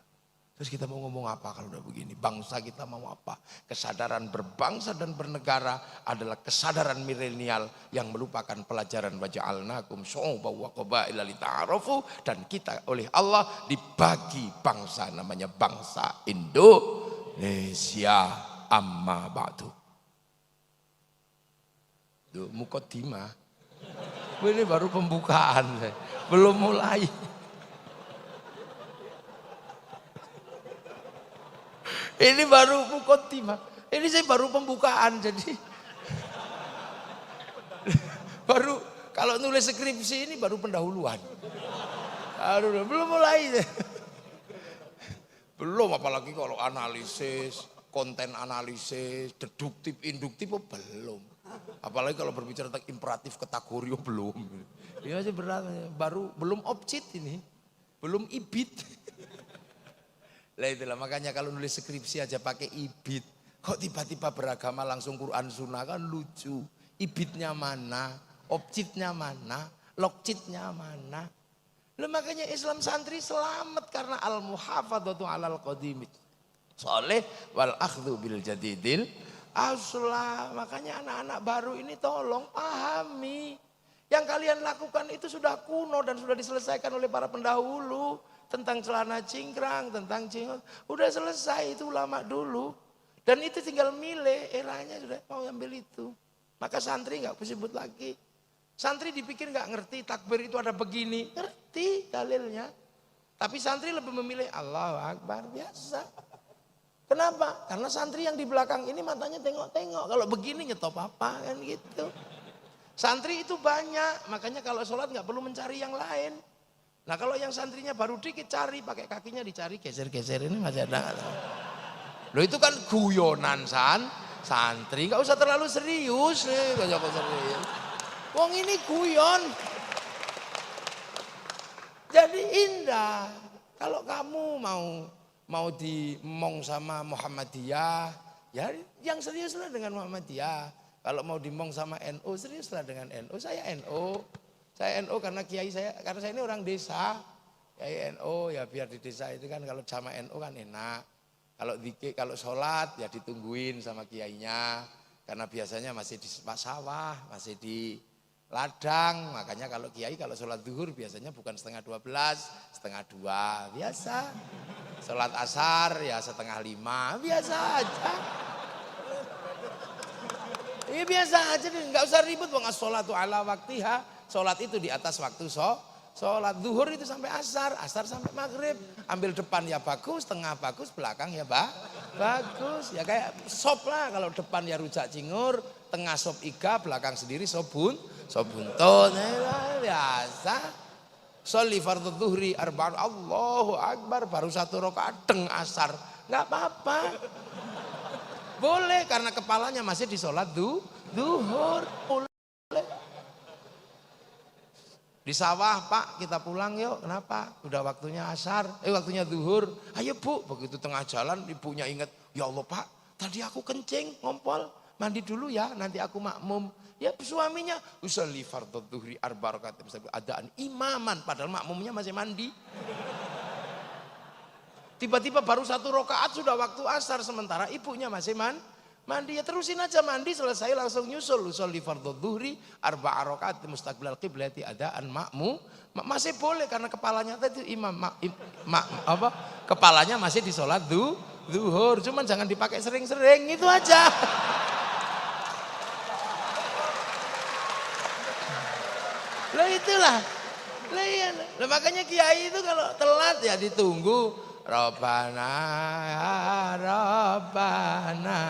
terus kita mau ngomong apa kalau udah begini? Bangsa kita mau apa? Kesadaran berbangsa dan bernegara adalah kesadaran milenial yang melupakan pelajaran waja'alnakum syu'uban wa qabaila lita'arafu, dan kita oleh Allah dibagi bangsa namanya bangsa Indonesia. Amma ba'du. Tuh mukaddimah. Ini baru pembukaan, belum mulai. Ini baru mukaddimah. Ini saya baru pembukaan, jadi baru kalau nulis skripsi ini baru pendahuluan. Aduh, belum mulai. Belum, apalagi kalau analisis, konten analisis, deduktif, induktif, belum. Apalagi kalau berbicara tentang imperatif kategori, belum. Ini masih berat, belum objit ini, belum ibit. Lah itulah makanya kalau nulis skripsi aja pakai ibit. Kok tiba-tiba beragama langsung Quran Sunnah, kan lucu. Ibitnya mana, objitnya mana, lokcitnya mana. Lah makanya Islam santri selamat karena al-muhafadzatu 'alal qadimit soleh wal akhdhu bil jadidil aslah. Makanya anak-anak baru ini tolong pahami. Yang kalian lakukan itu sudah kuno dan sudah diselesaikan oleh para pendahulu. Tentang celana cingkrang, tentang cingot. Udah selesai, itu ulama dulu. Dan itu tinggal milih, eranya sudah mau ambil itu. Maka santri gak disebut lagi. Santri dipikir gak ngerti takbir itu ada begini. Ngerti dalilnya. Tapi santri lebih memilih Allahu Akbar biasa. Kenapa? Karena santri yang di belakang ini matanya tengok-tengok. Kalau begini nyetop apa kan gitu. Santri itu banyak, makanya kalau sholat nggak perlu mencari yang lain. Nah kalau yang santrinya baru dikit cari, pakai kakinya dicari, geser-geser ini masih ada. Loh itu kan guyonan santri, nggak usah terlalu serius. Serius. Wong ini guyon. Jadi indah. Kalau kamu mau dimong sama Muhammadiyah, ya yang seriuslah dengan Muhammadiyah. Kalau mau dimong sama NU, seriuslah dengan NU. Saya NU. Saya NU karena kiai karena saya ini orang desa. Kiai NU ya biar di desa itu kan kalau sama NU kan enak. Kalau sholat ya ditungguin sama kiainya. Karena biasanya masih di sawah, masih di ladang. Makanya kalau kiai kalau sholat zuhur biasanya bukan 11:30, 1:30 biasa. Sholat asar ya 4:30 biasa aja. Iya biasa aja, nggak usah ribut. Sholatu ala waktiha, sholat itu di atas waktu sholat. Zuhur itu sampai asar sampai maghrib. Ambil depan ya bagus, tengah bagus, belakang ya bagus. Ya kayak sop lah, kalau depan ya rujak cingur, tengah sop iga, belakang sendiri sop buntut. Biasa. Sholli fardhu zuhri arba'an, Allahu Akbar, baru 1 rakaat deng asar. Nggak apa-apa. Boleh karena kepalanya masih di sholat zuhur. Boleh. Di sawah Pak kita pulang yuk. Kenapa? Udah waktunya asar. Waktunya zuhur. Ayo Bu. Begitu tengah jalan ibunya ingat. Ya Allah Pak tadi aku kencing ngompol. Mandi dulu ya nanti aku makmum. Ya suaminya. Usolli fardhu zuhri arba rakaat. Adaan imaman. Padahal makmumnya masih mandi. Tiba-tiba baru 1 rakaat sudah waktu asar sementara ibunya masih mandi. Ya terusin aja mandi selesai langsung nyusul. Sholli fardhu zuhri arba'a rakaat mustaqbilal qiblati adaan makmu. Masih boleh karena kepalanya tadi kepalanya masih di sholat zuhur. Cuman jangan dipakai sering-sering itu aja. Lah itulah. Lah makanya kiai itu kalau telat ya ditunggu. Rabbana ya Rabbana.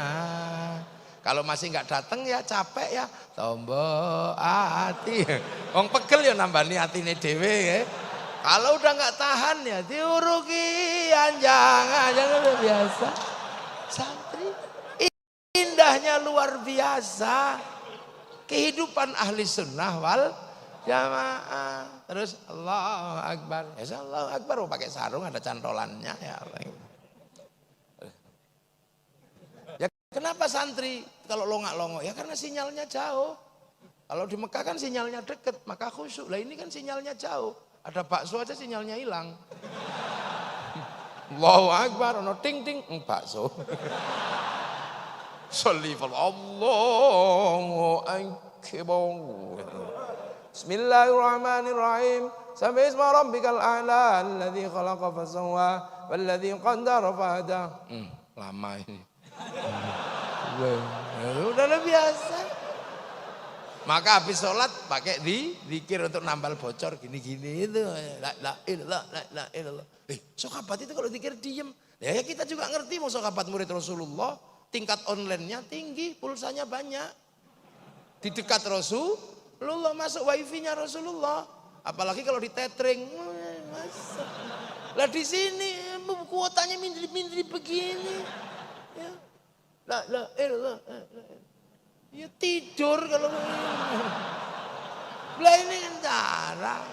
Kalau masih nggak datang ya capek ya tombo hati. Wong pegel ya nambani atine dhewe ya. Kalau udah nggak tahan ya diuruki jangan biasa. Santri indahnya luar biasa. Kehidupan ahli sunnah wal jamaah. Terus Allahu Akbar. Ya Allahu Akbar mau pakai sarung ada cantolannya ya. Ya kenapa santri kalau longak-longok? Ya karena sinyalnya jauh. Kalau di Mekah kan sinyalnya deket, maka khusyuk. Lah ini kan sinyalnya jauh. Ada bakso aja sinyalnya hilang. Allahu Akbar, ono ting ting bakso. Sholli Allahu Akbar. Bismillahirrahmanirrahim. Sabbi isma rabbikal a'la alladzi khalaqa fasawwa walladzi qaddara fahada. Lama ini. Udah biasa. Maka habis sholat pakai zikir untuk nambal bocor gini-gini itu. La ilallah. Sahabat itu kalau zikir diem. Ya kita juga ngerti mau sahabat murid Rasulullah. Tingkat online-nya tinggi, pulsanya banyak. Di dekat Rasulullah masuk wifi-nya Rasulullah. Apalagi kalau di tethering. Lah di sini kuotanya mindri begini. Ya. La ilallah. Ya tidur kalau lah ini kan jarang.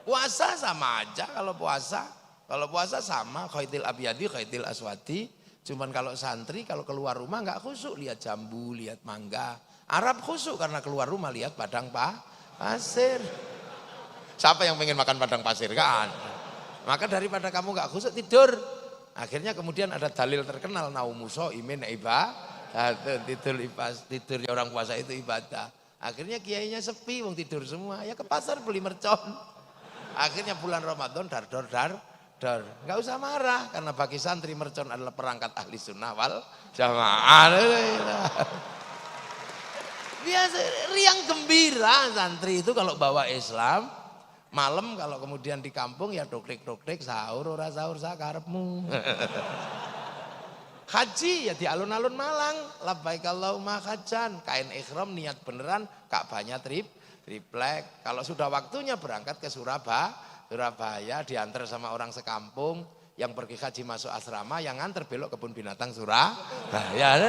Puasa sama aja kalau puasa. Kalau puasa sama khaitil abyadi, khaitil aswadi. Cuman kalau santri kalau keluar rumah nggak khusyuk lihat jambu, lihat mangga. Arab khusyuk karena keluar rumah lihat padang pasir. Siapa yang pengen makan padang pasir kan? Maka daripada kamu nggak khusyuk tidur. Akhirnya kemudian ada dalil terkenal naumuso imin tidurnya orang puasa itu ibadah. Akhirnya kiainya sepi, wong tidur semua. Ya ke pasar beli mercon. Akhirnya bulan Ramadan dar. Nggak usah marah karena bagi santri mercon adalah perangkat ahli sunnah wal jamaah. Biasa riang gembira santri itu kalau bawa Islam. Malam kalau kemudian di kampung ya dokrik-dokrik sahur ora sahur sakarepmu. Haji ya di alun-alun Malang, labbaik Allahumma hajjan, kain ihram niat beneran, Ka'bahnya triplek. Kalau sudah waktunya berangkat ke Surabaya diantar sama orang sekampung, yang pergi haji masuk asrama, yang nganter belok kebun binatang Surabaya.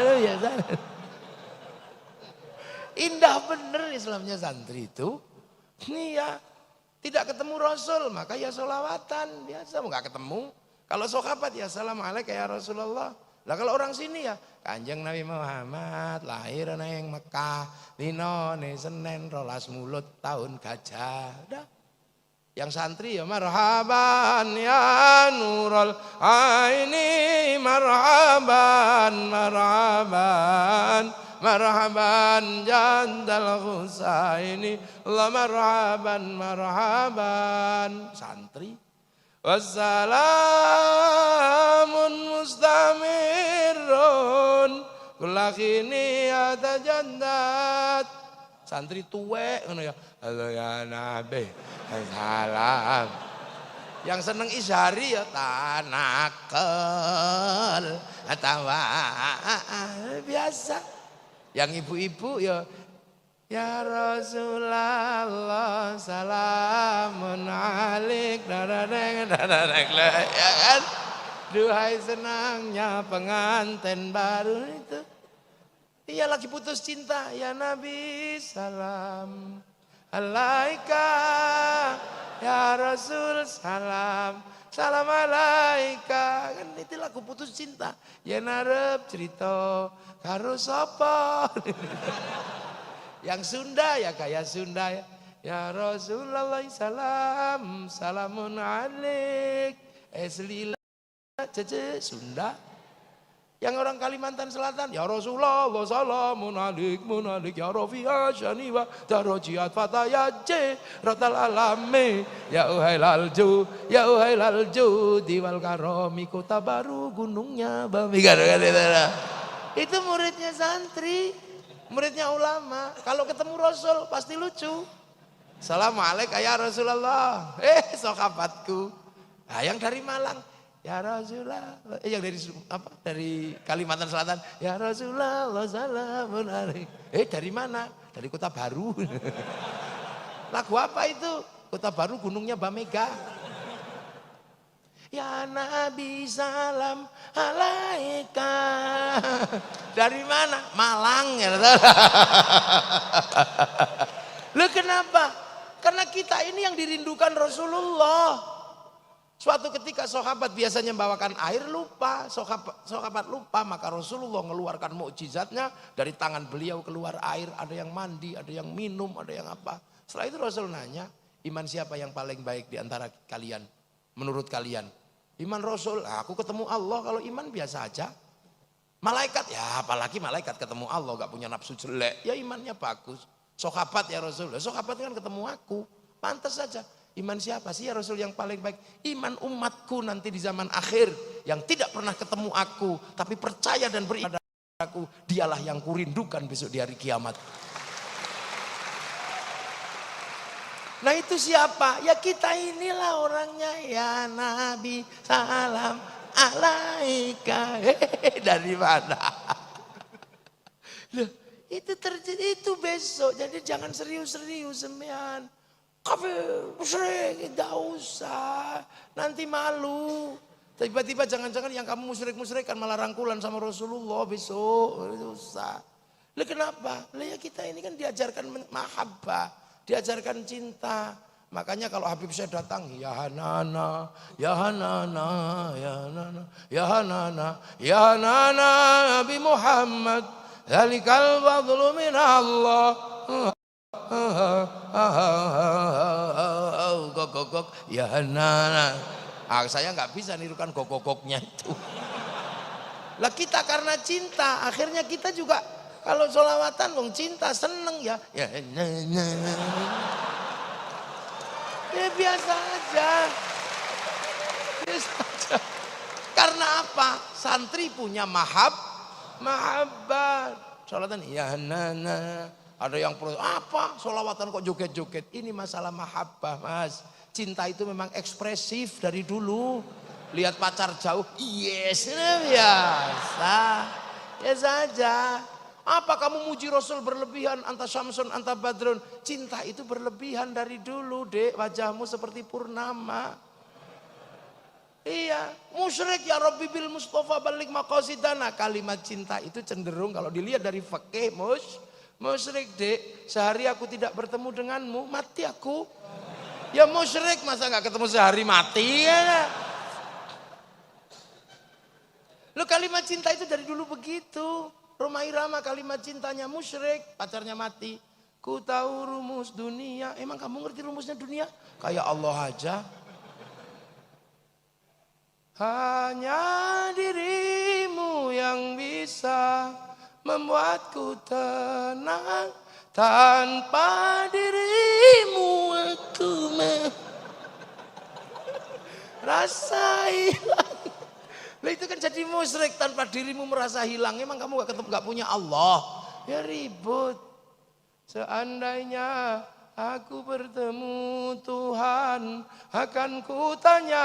Indah bener Islamnya santri itu. Iya, tidak ketemu Rasul, maka ya sholawatan biasa, nggak ketemu. Kalau sahabat ya assalamualaikum ya Rasulullah. Lah kalau orang sini ya Kanjeng Nabi Muhammad lahir nang Mekah dinone Senin 12 Mulut tahun gajah. Udah. Yang santri ya marhaban ya nurul aini marhaban marhaban marhaban jandal husaini la marhaban marhaban santri. Wassalamun mustamirun kulakini atajannat. Santri tuwek ngono ya. Halo ya Nabi. Salam. Yang seneng isyari ya tanakel atau biasa. Yang ibu-ibu ya ya Rasulullah salamun alik ya kan. Duhai senangnya pengantin baru itu. Iya lagi putus cinta ya Nabi salam alaika ya Rasul salam salam alaika. Kan itu lagu putus cinta. Ya narep cerita karo sapa. Yang Sunda ya kayak Sunda ya. Ya Rasulullah salam salamun alik. Selila cece Sunda. Yang orang Kalimantan Selatan ya Rasulullah salamun alik munalik ya Rafi'a syaniwa darajiat fatayaje ratal alame ya uhailalju diwal karomi kota baru gunungnya bami. Itu muridnya santri, muridnya ulama. Kalau ketemu Rasul pasti lucu. Assalamualaikum ya Rasulullah. Sahabatku. Nah, yang dari Malang, ya Rasulullah. Yang dari apa? Dari Kalimantan Selatan, ya Rasulullah salamun alaikum. Dari mana? Dari Kota Baru. Lagu apa itu? Kota Baru gunungnya Bamega. Ya Nabi salam alaika. Dari mana? Malang ya. Loh kenapa? Karena kita ini yang dirindukan Rasulullah. Suatu ketika sahabat biasanya membawakan air lupa, sahabat lupa, maka Rasulullah mengeluarkan mukjizatnya, dari tangan beliau keluar air, ada yang mandi, ada yang minum, ada yang apa. Setelah itu Rasul nanya, iman siapa yang paling baik di antara kalian? Menurut kalian? Iman Rasul, aku ketemu Allah, kalau iman biasa aja. Malaikat, ya apalagi malaikat ketemu Allah gak punya nafsu jelek, ya imannya bagus. Sahabat ya Rasul, sahabat kan ketemu aku, pantas saja. Iman siapa sih ya Rasul yang paling baik? Iman umatku nanti di zaman akhir, yang tidak pernah ketemu aku, tapi percaya dan beribadah aku, dialah yang kurindukan besok di hari kiamat. Nah itu siapa? Ya kita inilah orangnya. Ya Nabi salam alaika. Dari mana? Loh, itu terjadi itu besok. Jadi jangan serius-serius sembian. Kafir, musyrik, tidak usah. Nanti malu. Tiba-tiba jangan-jangan yang kamu musyrik-musyrikan malah rangkulan sama Rasulullah besok. Tidak usah. Loh kenapa? Loh ya kita ini kan diajarkan mahabbah. Diajarkan cinta. Makanya kalau Habib Syekh datang, ya Hanana, ya Hanana, ya Hanana, ya Hanana, ya Hanana, Nabi Muhammad, zalikal fadlu min Allah. Gok, ya Hanana. Saya nggak bisa nirukan gok-goknya itu. Lah kita karena cinta, akhirnya kita juga kalau sholawatan wong cinta seneng ya. Ya biasa aja. Biasa aja. Karena apa? Santri punya mahabbat. Sholawatan ya nana Ada yang apa sholawatan kok joget-joget? Ini masalah mahabbah mas. Cinta itu memang ekspresif dari dulu. Lihat pacar jauh, yes, biasa. Ya saja. Apa kamu muji Rasul berlebihan, anta syamsun, anta badrun. Cinta itu berlebihan dari dulu dek, wajahmu seperti purnama. Iya, musyrik ya Rabbi bil Mustafa balik maqasidana. Kalimat cinta itu cenderung kalau dilihat dari fikih musyrik dek. Sehari aku tidak bertemu denganmu, mati aku. Ya musyrik, masa nggak ketemu sehari mati ya. Lo kalimat cinta itu dari dulu begitu. Roma Irama kalimat cintanya musyrik, pacarnya mati. Ku tahu rumus dunia. Emang kamu ngerti rumusnya dunia? Kayak Allah aja. Hanya dirimu yang bisa membuatku tenang. Tanpa dirimu aku merasa hilang. Lah itu kan jadi musyrik, tanpa dirimu merasa hilang. Emang kamu gak punya Allah? Ya ribut. Seandainya aku bertemu Tuhan, akan kutanyakan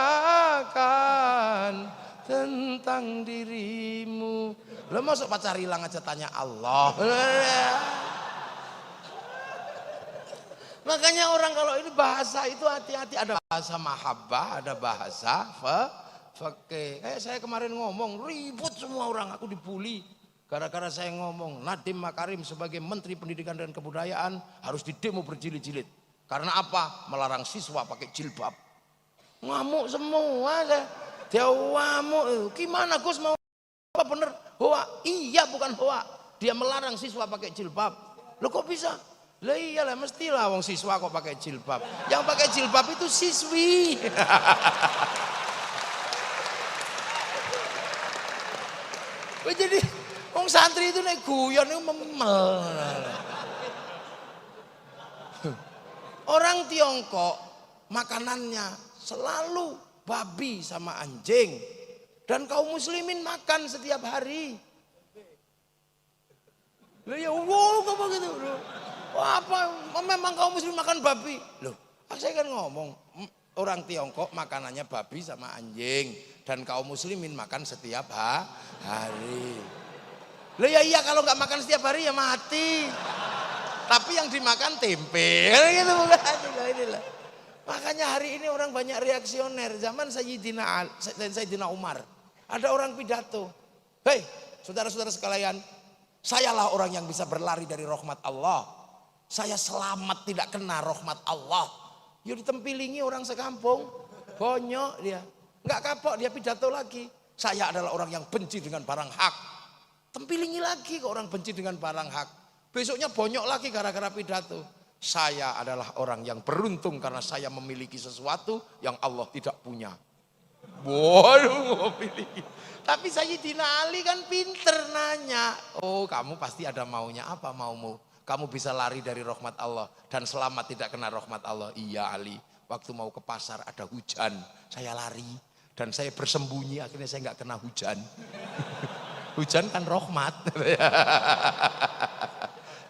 tentang dirimu. Lo masuk pacar hilang aja tanya Allah. Makanya orang kalau ini bahasa itu hati-hati. Ada bahasa mahabbah, ada bahasa fakih. Kayak saya kemarin ngomong, ribut semua orang, aku dibully. Gara-gara saya ngomong, Nadiem Makarim sebagai Menteri Pendidikan dan Kebudayaan harus didemo berjilid-jilid. Karena apa? Melarang siswa pakai jilbab. Ngamuk semua. Dia ngamuk. Gimana Gus mau apa bener? Hoa? Iya bukan hoa. Dia melarang siswa pakai jilbab. Loh kok bisa? Lah iyalah mestilah wong siswa kok pakai jilbab. Yang pakai jilbab itu siswi. Jadi wong santri itu nek guyon itu memel. Orang Tiongkok makanannya selalu babi sama anjing. Dan kaum muslimin makan setiap hari. Loh ya wow kok begitu. Wah, apa memang kaum muslimin makan babi? Loh, saya kan ngomong orang Tiongkok makanannya babi sama anjing. Dan kaum muslimin makan setiap hari. Loh ya iya kalau nggak makan setiap hari ya mati. Tapi yang dimakan tempe gitu bukan. Inilah. Makanya hari ini orang banyak reaksioner. Zaman Sayyidina Umar. Ada orang pidato. Hei saudara-saudara sekalian. Sayalah orang yang bisa berlari dari rahmat Allah. Saya selamat tidak kena rahmat Allah. Yuk ditempilingi orang sekampung. Bonyok dia. Enggak kapok dia pidato lagi. Saya adalah orang yang benci dengan barang hak. Tempilingi lagi ke orang benci dengan barang hak. Besoknya bonyok lagi gara-gara pidato. Saya adalah orang yang beruntung karena saya memiliki sesuatu yang Allah tidak punya. Waduh memiliki. Tapi Sayyidina Ali kan pinter nanya. Oh kamu pasti ada maunya, apa maumu? Kamu bisa lari dari rahmat Allah dan selamat tidak kena rahmat Allah. Iya Ali, waktu mau ke pasar ada hujan, saya lari. Dan saya bersembunyi, akhirnya saya nggak kena hujan. Hujan kan rahmat.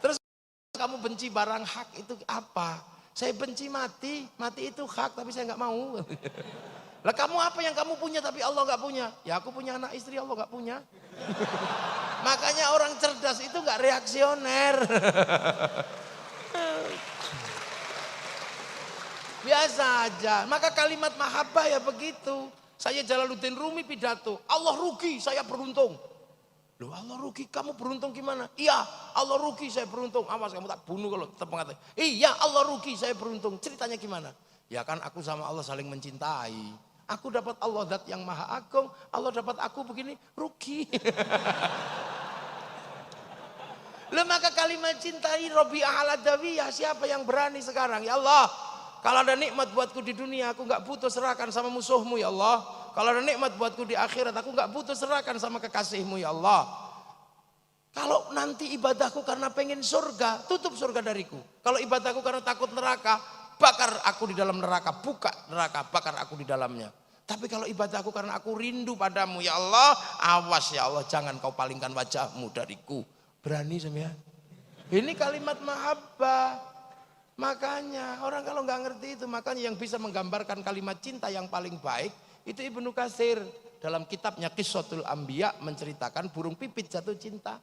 Terus kamu benci barang hak itu apa? Saya benci mati, mati itu hak tapi saya nggak mau. Lah kamu apa yang kamu punya tapi Allah nggak punya? Ya aku punya anak istri, Allah nggak punya. Makanya orang cerdas itu nggak reaksioner. Biasa aja. Maka kalimat mahabbah ya begitu. Saya Jalaluddin Rumi pidato, Allah rugi, saya beruntung. Loh Allah rugi, kamu beruntung gimana? Iya, Allah rugi, saya beruntung. Awas kamu tak bunuh kalau tetap mengatakan. Iya, Allah rugi, saya beruntung. Ceritanya gimana? Ya kan aku sama Allah saling mencintai. Aku dapat Allah zat yang maha agung, Allah dapat aku begini, rugi. Loh maka kalimat cintai Rabi'ah al-Adawiyah, siapa yang berani sekarang? Ya Allah, kalau ada nikmat buatku di dunia, aku nggak butuh serahkan sama musuhmu ya Allah. Kalau ada nikmat buatku di akhirat, aku nggak butuh serahkan sama kekasihmu ya Allah. Kalau nanti ibadahku karena pengen surga, tutup surga dariku. Kalau ibadahku karena takut neraka, bakar aku di dalam neraka, buka neraka, bakar aku di dalamnya. Tapi kalau ibadahku karena aku rindu padamu ya Allah, awas ya Allah, jangan kau palingkan wajahmu dariku. Berani semua? Ini kalimat mahabbah. Makanya orang kalau nggak ngerti itu, makanya yang bisa menggambarkan kalimat cinta yang paling baik itu Ibnu Katsir dalam kitabnya Qissatul Anbiya menceritakan burung pipit jatuh cinta.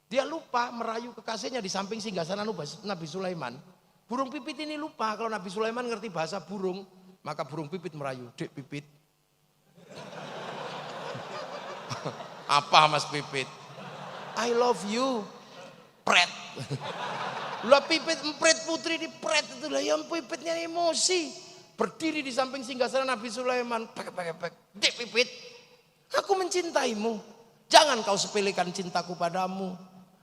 Dia lupa merayu kekasihnya di samping singgasana Nabi Sulaiman. Burung pipit ini lupa kalau Nabi Sulaiman ngerti bahasa burung, maka burung pipit merayu, "Dek pipit." Apa Mas Pipit? I love you. Pret. Lah pipit empret putri di pret itu lah, yang pipitnya emosi. Berdiri di samping singgasana Nabi Sulaiman, pek. "Dek pipit, aku mencintaimu. Jangan kau sepelekan cintaku padamu.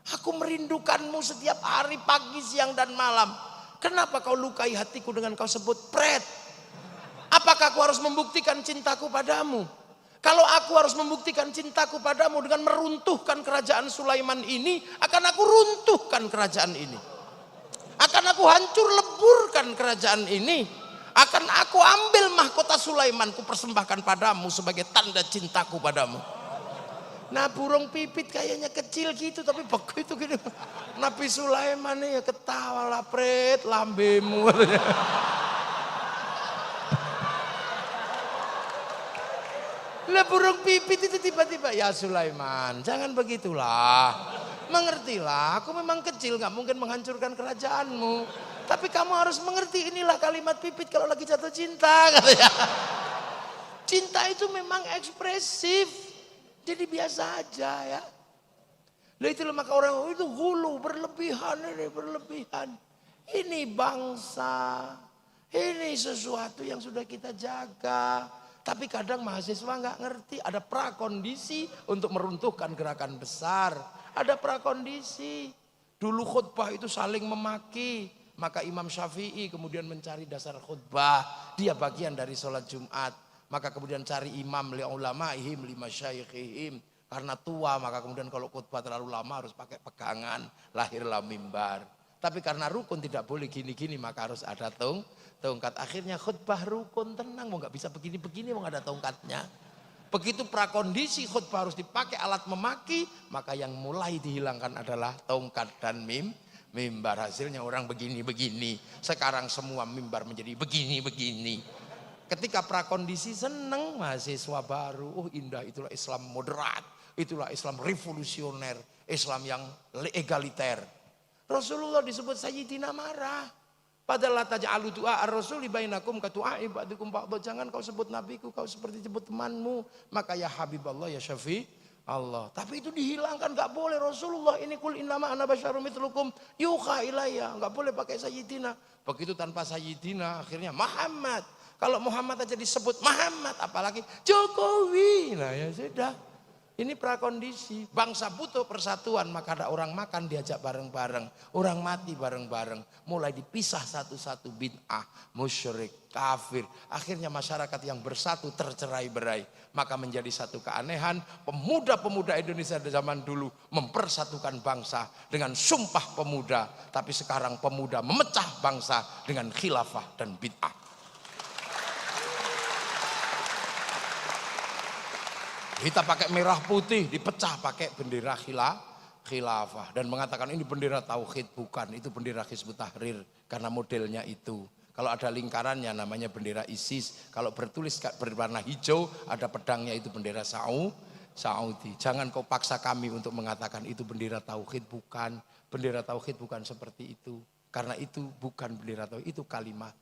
Aku merindukanmu setiap hari, pagi, siang, dan malam. Kenapa kau lukai hatiku dengan kau sebut pret? Apakah aku harus membuktikan cintaku padamu? Kalau aku harus membuktikan cintaku padamu dengan meruntuhkan kerajaan Sulaiman ini, akan aku runtuhkan kerajaan ini. Akan aku hancur leburkan kerajaan ini. Akan aku ambil mahkota Sulaiman, ku persembahkan padamu sebagai tanda cintaku padamu." Nah burung pipit kayaknya kecil gitu, tapi begitu gitu. Nabi Sulaiman ya ketawa lah, "Pret lambemu." Lah burung pipit itu tiba-tiba, "Ya Sulaiman, jangan begitulah. Mengertilah, aku memang kecil, gak mungkin menghancurkan kerajaanmu. Tapi kamu harus mengerti, inilah kalimat pipit kalau lagi jatuh cinta," katanya. Cinta itu memang ekspresif. Jadi biasa aja ya. Lah itulah maka orang itu hulu, berlebihan ini, berlebihan. Ini bangsa, ini sesuatu yang sudah kita jaga. Tapi kadang mahasiswa nggak ngerti, ada prakondisi untuk meruntuhkan gerakan besar. Ada prakondisi. Dulu khutbah itu saling memaki. Maka Imam Syafi'i kemudian mencari dasar khutbah. Dia bagian dari sholat Jumat. Maka kemudian cari imam li ulama'ihim li masyayikhihim. Karena tua maka kemudian kalau khutbah terlalu lama harus pakai pegangan. Lahirlah mimbar. Tapi karena rukun tidak boleh gini-gini maka harus ada tongkat. Akhirnya khutbah rukun, tenang, mau nggak bisa begini-begini mau nggak ada tongkatnya. Begitu prakondisi khutbah harus dipakai alat memaki, maka yang mulai dihilangkan adalah tongkat dan mimbar. Hasilnya orang begini-begini. Sekarang semua mimbar menjadi begini-begini. Ketika prakondisi seneng mahasiswa baru, oh indah, itulah Islam moderat, itulah Islam revolusioner, Islam yang egaliter. Rasulullah disebut Sayyidina marah. Padahal taj'alu du'a ar-rasuli bainakum ka du'a'i ba'dukum ba'd. Jangan kau sebut nabiku, kau seperti sebut temanmu. Maka ya Habiballah ya Syafi' Allah. Tapi itu dihilangkan, enggak boleh. Rasulullah ini kul innama ana basyarum mitslukum yuha ilayya. Enggak boleh pakai Sayyidina. Begitu tanpa Sayyidina akhirnya Muhammad. Kalau Muhammad aja disebut Muhammad, apalagi Jokowi. Nah ya sudah. Ini prakondisi. Bangsa butuh persatuan, maka ada orang makan diajak bareng-bareng. Orang mati bareng-bareng. Mulai dipisah satu-satu, bid'ah, musyrik, kafir. Akhirnya masyarakat yang bersatu tercerai-berai. Maka menjadi satu keanehan. Pemuda-pemuda Indonesia di zaman dulu mempersatukan bangsa dengan sumpah pemuda. Tapi sekarang pemuda memecah bangsa dengan khilafah dan bid'ah. Kita pakai merah putih, dipecah pakai bendera khilafah. Dan mengatakan ini bendera tauhid, bukan. Itu bendera Hizbut Tahrir. Karena modelnya itu. Kalau ada lingkarannya namanya bendera ISIS. Kalau bertulis berwarna hijau, ada pedangnya itu bendera Saudi. Jangan kau paksa kami untuk mengatakan itu bendera tauhid, bukan. Bendera tauhid bukan seperti itu. Karena itu bukan bendera tauhid, itu kalimat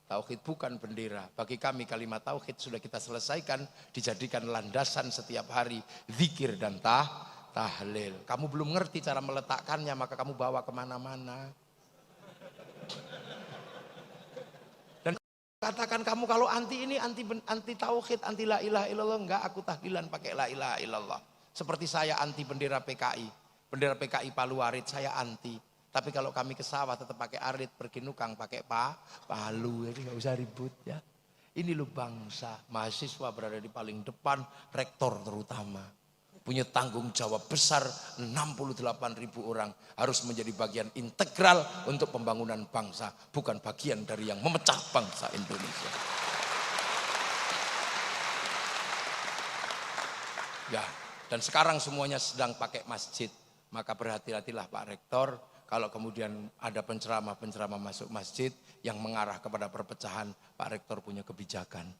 tauhid, bukan bendera. Bagi kami kalimat tauhid sudah kita selesaikan, dijadikan landasan setiap hari zikir dan tahlil. Kamu belum ngerti cara meletakkannya, maka kamu bawa kemana-mana. Dan katakan kamu kalau anti ini anti tauhid, anti la ilaha illallah, enggak, aku tahlilan pakai la ilaha illallah. Seperti saya anti bendera PKI. Bendera PKI Palu Arit saya anti. Tapi kalau kami ke sawah tetap pakai arit, pergi nukang pakai palu, jadi nggak usah ribut ya. Ini loh bangsa, mahasiswa berada di paling depan, rektor terutama. Punya tanggung jawab besar, 68.000 orang harus menjadi bagian integral untuk pembangunan bangsa. Bukan bagian dari yang memecah bangsa Indonesia. Ya, dan sekarang semuanya sedang pakai masjid. Maka berhati-hatilah Pak Rektor, kalau kemudian ada penceramah-penceramah masuk masjid yang mengarah kepada perpecahan, Pak Rektor punya kebijakan.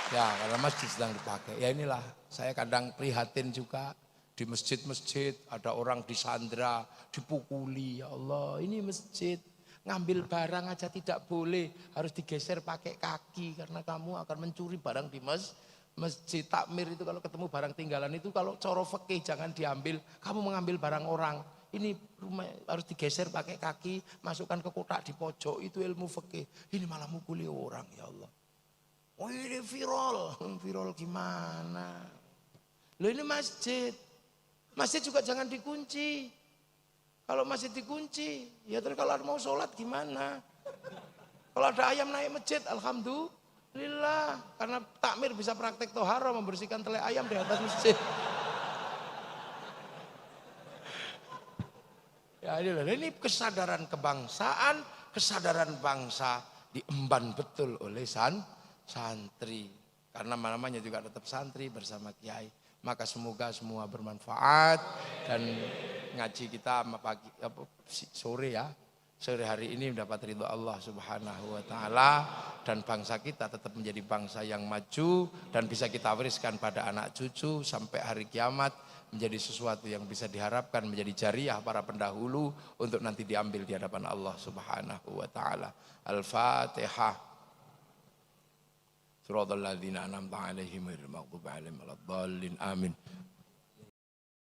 Ya, karena masjid sedang dipakai. Ya inilah, saya kadang prihatin juga di masjid-masjid ada orang disandra, dipukuli. Ya Allah, ini masjid. Ngambil barang aja tidak boleh, harus digeser pakai kaki karena kamu akan mencuri barang di masjid. Takmir itu kalau ketemu barang tinggalan itu kalau coro fikih jangan diambil, kamu mengambil barang orang. Ini rumah harus digeser pakai kaki, masukkan ke kotak di pojok, itu ilmu fikih. Ini malah mukuli orang, ya Allah. Oh ini viral gimana? Loh ini masjid. Masjid juga jangan dikunci. Kalau masjid dikunci, ya terus kalau mau sholat gimana? Kalau ada ayam naik masjid, alhamdulillah. Karena takmir bisa praktek tohara membersihkan tele ayam di atas masjid. Ya ini kesadaran kebangsaan, kesadaran bangsa diemban betul oleh santri. Karena namanya juga tetap santri bersama kiai. Maka semoga semua bermanfaat dan ngaji kita pagi sore ya. Sore hari ini mendapat ridho Allah Subhanahu wa taala dan bangsa kita tetap menjadi bangsa yang maju dan bisa kita wariskan pada anak cucu sampai hari kiamat, menjadi sesuatu yang bisa diharapkan menjadi jariah para pendahulu untuk nanti diambil di hadapan Allah Subhanahu wa taala. Al-Fatihah. Suratul ladzina an'amta 'alaihim ghairil maghdubi 'alaihim waladdallin. Amin.